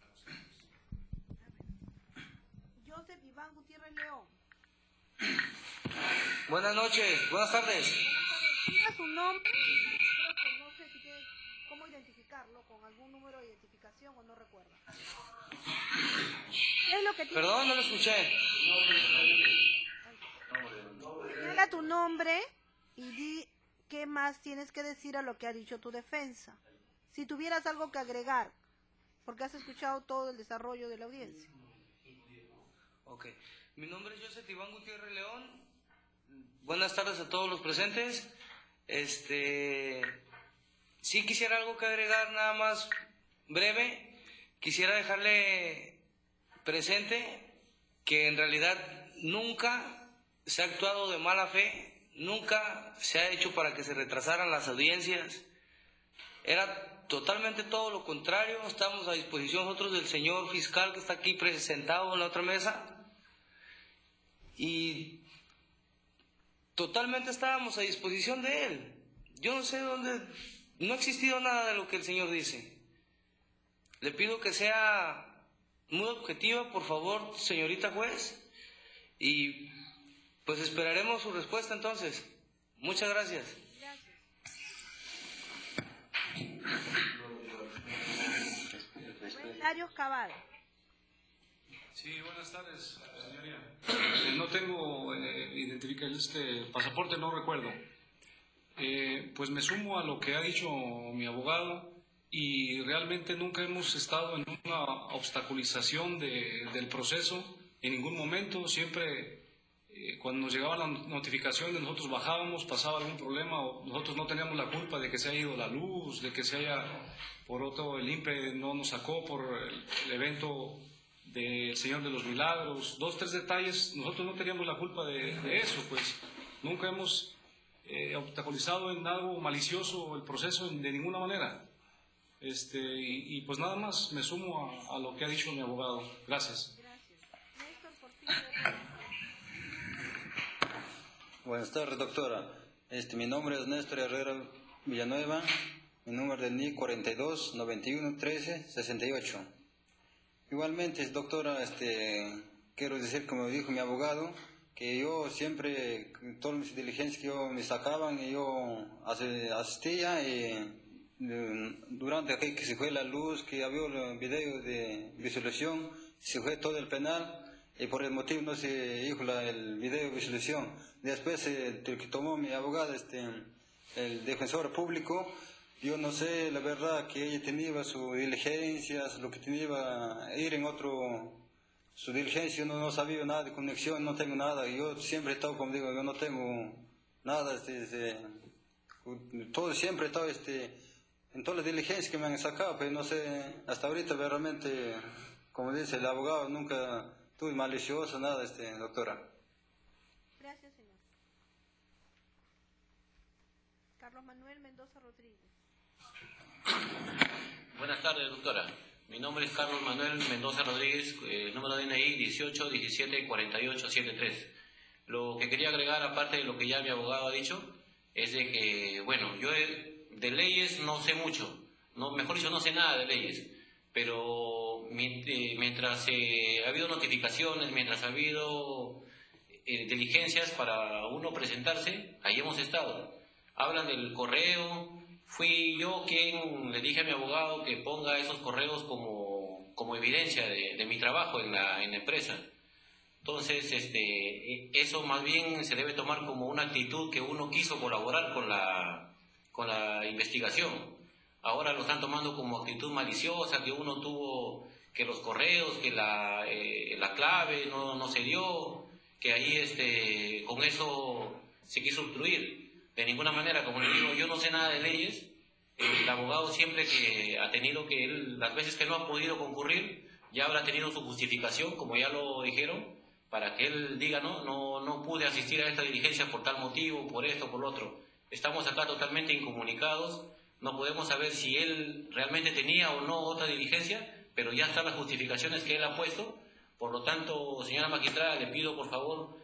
A ver. Joseph Iván Gutiérrez León. Buenas noches, buenas tardes. Diga su nombre, no sé si tiene cómo identificarlo, con algún número de identificación o no recuerda. ¿Qué es lo que tiene? Perdón, no lo escuché. Señala tu nombre y di qué más tienes que decir a lo que ha dicho tu defensa. Si tuvieras algo que agregar, porque has escuchado todo el desarrollo de la audiencia. Ok, mi nombre es Joseph Iván Gutiérrez León. Buenas tardes a todos los presentes. Sí quisiera algo que agregar, nada más breve. Quisiera dejarle presente que en realidad nunca se ha actuado de mala fe, nunca se ha hecho para que se retrasaran las audiencias. Era totalmente todo lo contrario. Estamos a disposición nosotros del señor fiscal que está aquí presentado en la otra mesa. Y totalmente estábamos a disposición de él. Yo no sé dónde... No ha existido nada de lo que el señor dice. Le pido que sea muy objetiva, por favor, señorita juez. Y Pues esperaremos su respuesta entonces. Muchas gracias. Gracias. Comentarios Cavada. Sí, buenas tardes, señoría. No tengo pasaporte, no recuerdo. Pues me sumo a lo que ha dicho mi abogado y realmente nunca hemos estado en una obstaculización del proceso en ningún momento. Siempre cuando nos llegaba la notificación de nosotros bajábamos, pasaba algún problema, o nosotros no teníamos la culpa de que se haya ido la luz, de que se haya, por otro, el INPE no nos sacó por el evento del Señor de los Milagros, 2, 3 detalles, nosotros no teníamos la culpa de eso, pues nunca hemos obstaculizado en algo malicioso el proceso de ninguna manera. Y pues nada más, me sumo a lo que ha dicho mi abogado. Gracias. Néstor Porfirio. Buenas tardes, doctora. Mi nombre es Néstor Herrera Villanueva, mi número de NIC 42 91 13 68. Igualmente, doctora, quiero decir, como dijo mi abogado, que yo siempre, todas mis diligencias que yo me sacaban, y yo asistía, y durante que se fue la luz, que había el video de disolución, se fue todo el penal, y por el motivo no se hizo el video de disolución. Después, el que tomó mi abogado, el defensor público, yo no sé, la verdad, que ella tenía sus diligencias, lo que tenía ir en otro, su diligencia, no sabía nada de conexión, no tengo nada. Yo siempre he estado, como digo, yo no tengo nada, todo siempre he estado, en todas las diligencias que me han sacado, pero no sé, hasta ahorita realmente, como dice el abogado, nunca tuve malicioso, nada, doctora. Gracias, señor. Carlos Manuel Mendoza Rodríguez. Buenas tardes, doctora. Mi nombre es Carlos Manuel Mendoza Rodríguez, número de DNI 18 17 48 73. Lo que quería agregar, aparte de lo que ya mi abogado ha dicho, es de que, bueno, yo de leyes no sé mucho, mejor dicho, no sé nada de leyes, pero mientras ha habido notificaciones, mientras ha habido diligencias para uno presentarse, ahí hemos estado. Hablan del correo. Fui yo quien le dije a mi abogado que ponga esos correos como evidencia de mi trabajo en la empresa. Entonces, eso más bien se debe tomar como una actitud que uno quiso colaborar con la investigación. Ahora lo están tomando como actitud maliciosa, que uno tuvo, que los correos, que la clave no se dio, que ahí con eso se quiso obstruir. De ninguna manera, como le digo, yo no sé nada de leyes. El abogado siempre que ha tenido que las veces que no ha podido concurrir, ya habrá tenido su justificación, como ya lo dijeron, para que él diga, no pude asistir a esta diligencia por tal motivo, por esto, por lo otro. Estamos acá totalmente incomunicados, no podemos saber si él realmente tenía o no otra diligencia, pero ya están las justificaciones que él ha puesto. Por lo tanto, señora magistrada, le pido por favor,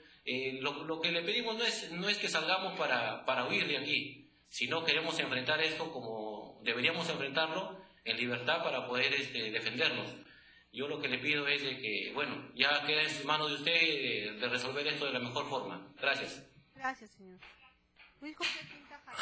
lo que le pedimos no es que salgamos para huir de aquí, sino queremos enfrentar esto como deberíamos enfrentarlo, en libertad, para poder defendernos. Yo lo que le pido es de que, bueno, ya queda en sus manos de usted de resolver esto de la mejor forma. Gracias. Gracias, señor. Luis José Tintajara.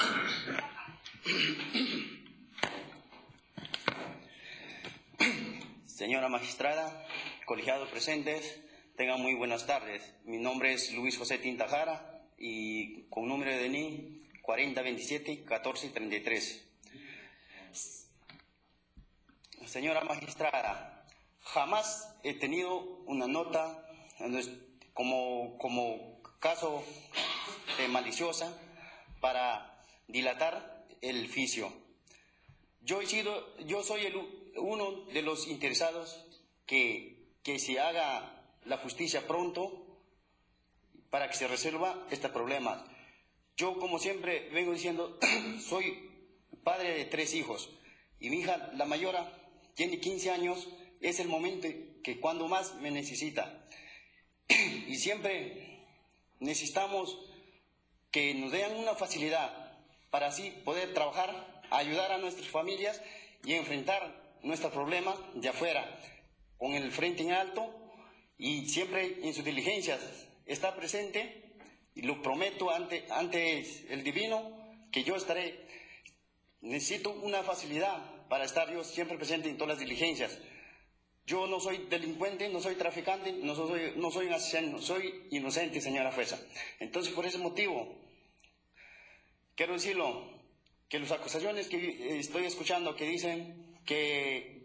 Señora magistrada, colegiados presentes, tengan muy buenas tardes. Mi nombre es Luis José Tintajara y con número de DNI 4027-1433. Señora magistrada, jamás he tenido una nota como caso maliciosa para dilatar el juicio. Yo soy uno de los interesados que se haga la justicia pronto para que se resuelva este problema. Yo, como siempre vengo diciendo, soy padre de 3 hijos y mi hija, la mayor, tiene 15 años, es el momento que cuando más me necesita. Y siempre necesitamos que nos den una facilidad para así poder trabajar, ayudar a nuestras familias y enfrentar nuestro problema de afuera, con el frente en alto y siempre en sus diligencias está presente y lo prometo ante el Divino que yo estaré. Necesito una facilidad para estar yo siempre presente en todas las diligencias. Yo no soy delincuente, no soy traficante, no soy un asesino, soy inocente, señora jueza. Entonces, por ese motivo, quiero decirlo, que las acusaciones que estoy escuchando que dicen que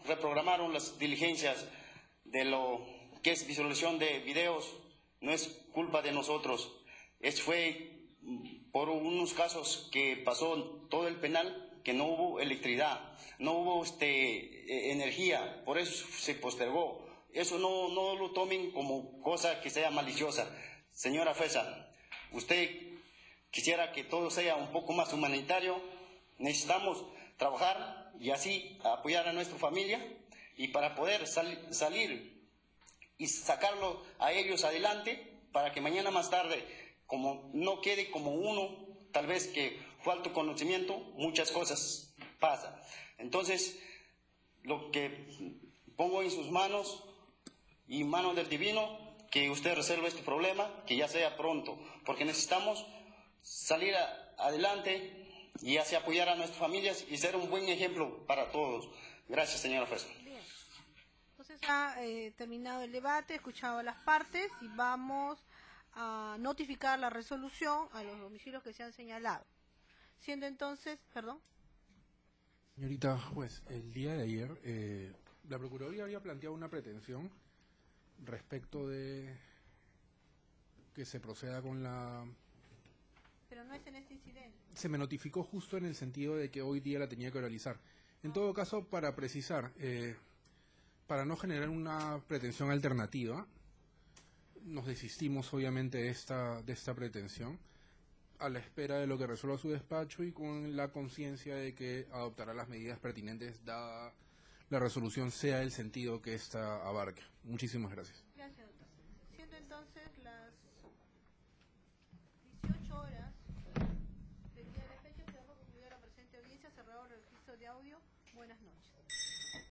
reprogramaron las diligencias de lo que es visualización de videos, no es culpa de nosotros. Fue por unos casos que pasó en todo el penal, que no hubo electricidad, no hubo energía, por eso se postergó. Eso no lo tomen como cosa que sea maliciosa. Señora jueza, usted quisiera que todo sea un poco más humanitario. Necesitamos trabajar y así apoyar a nuestra familia, y para poder salir y sacarlo a ellos adelante, para que mañana más tarde, como no quede como uno, tal vez que falta conocimiento, muchas cosas pasan. Entonces, lo que pongo en sus manos y manos del Divino, que usted resuelva este problema, que ya sea pronto, porque necesitamos salir adelante y así apoyar a nuestras familias y ser un buen ejemplo para todos. Gracias, señora jueza. Bien. Entonces ha terminado el debate, escuchado las partes y vamos a notificar la resolución a los domicilios que se han señalado. Siendo entonces, perdón. Señorita juez, el día de ayer la Procuraduría había planteado una pretensión respecto de que se proceda con la... Pero no es en este incidente. Se me notificó justo en el sentido de que hoy día la tenía que oralizar. En todo caso, para precisar, para no generar una pretensión alternativa, nos desistimos obviamente de esta pretensión, a la espera de lo que resuelva su despacho y con la conciencia de que adoptará las medidas pertinentes dada la resolución, sea el sentido que ésta abarque. Muchísimas gracias. Gracias, doctor. Siendo entonces las 18 horas del día de la fecha, se ha concluido la presente audiencia, cerrado el registro de audio. Buenas noches.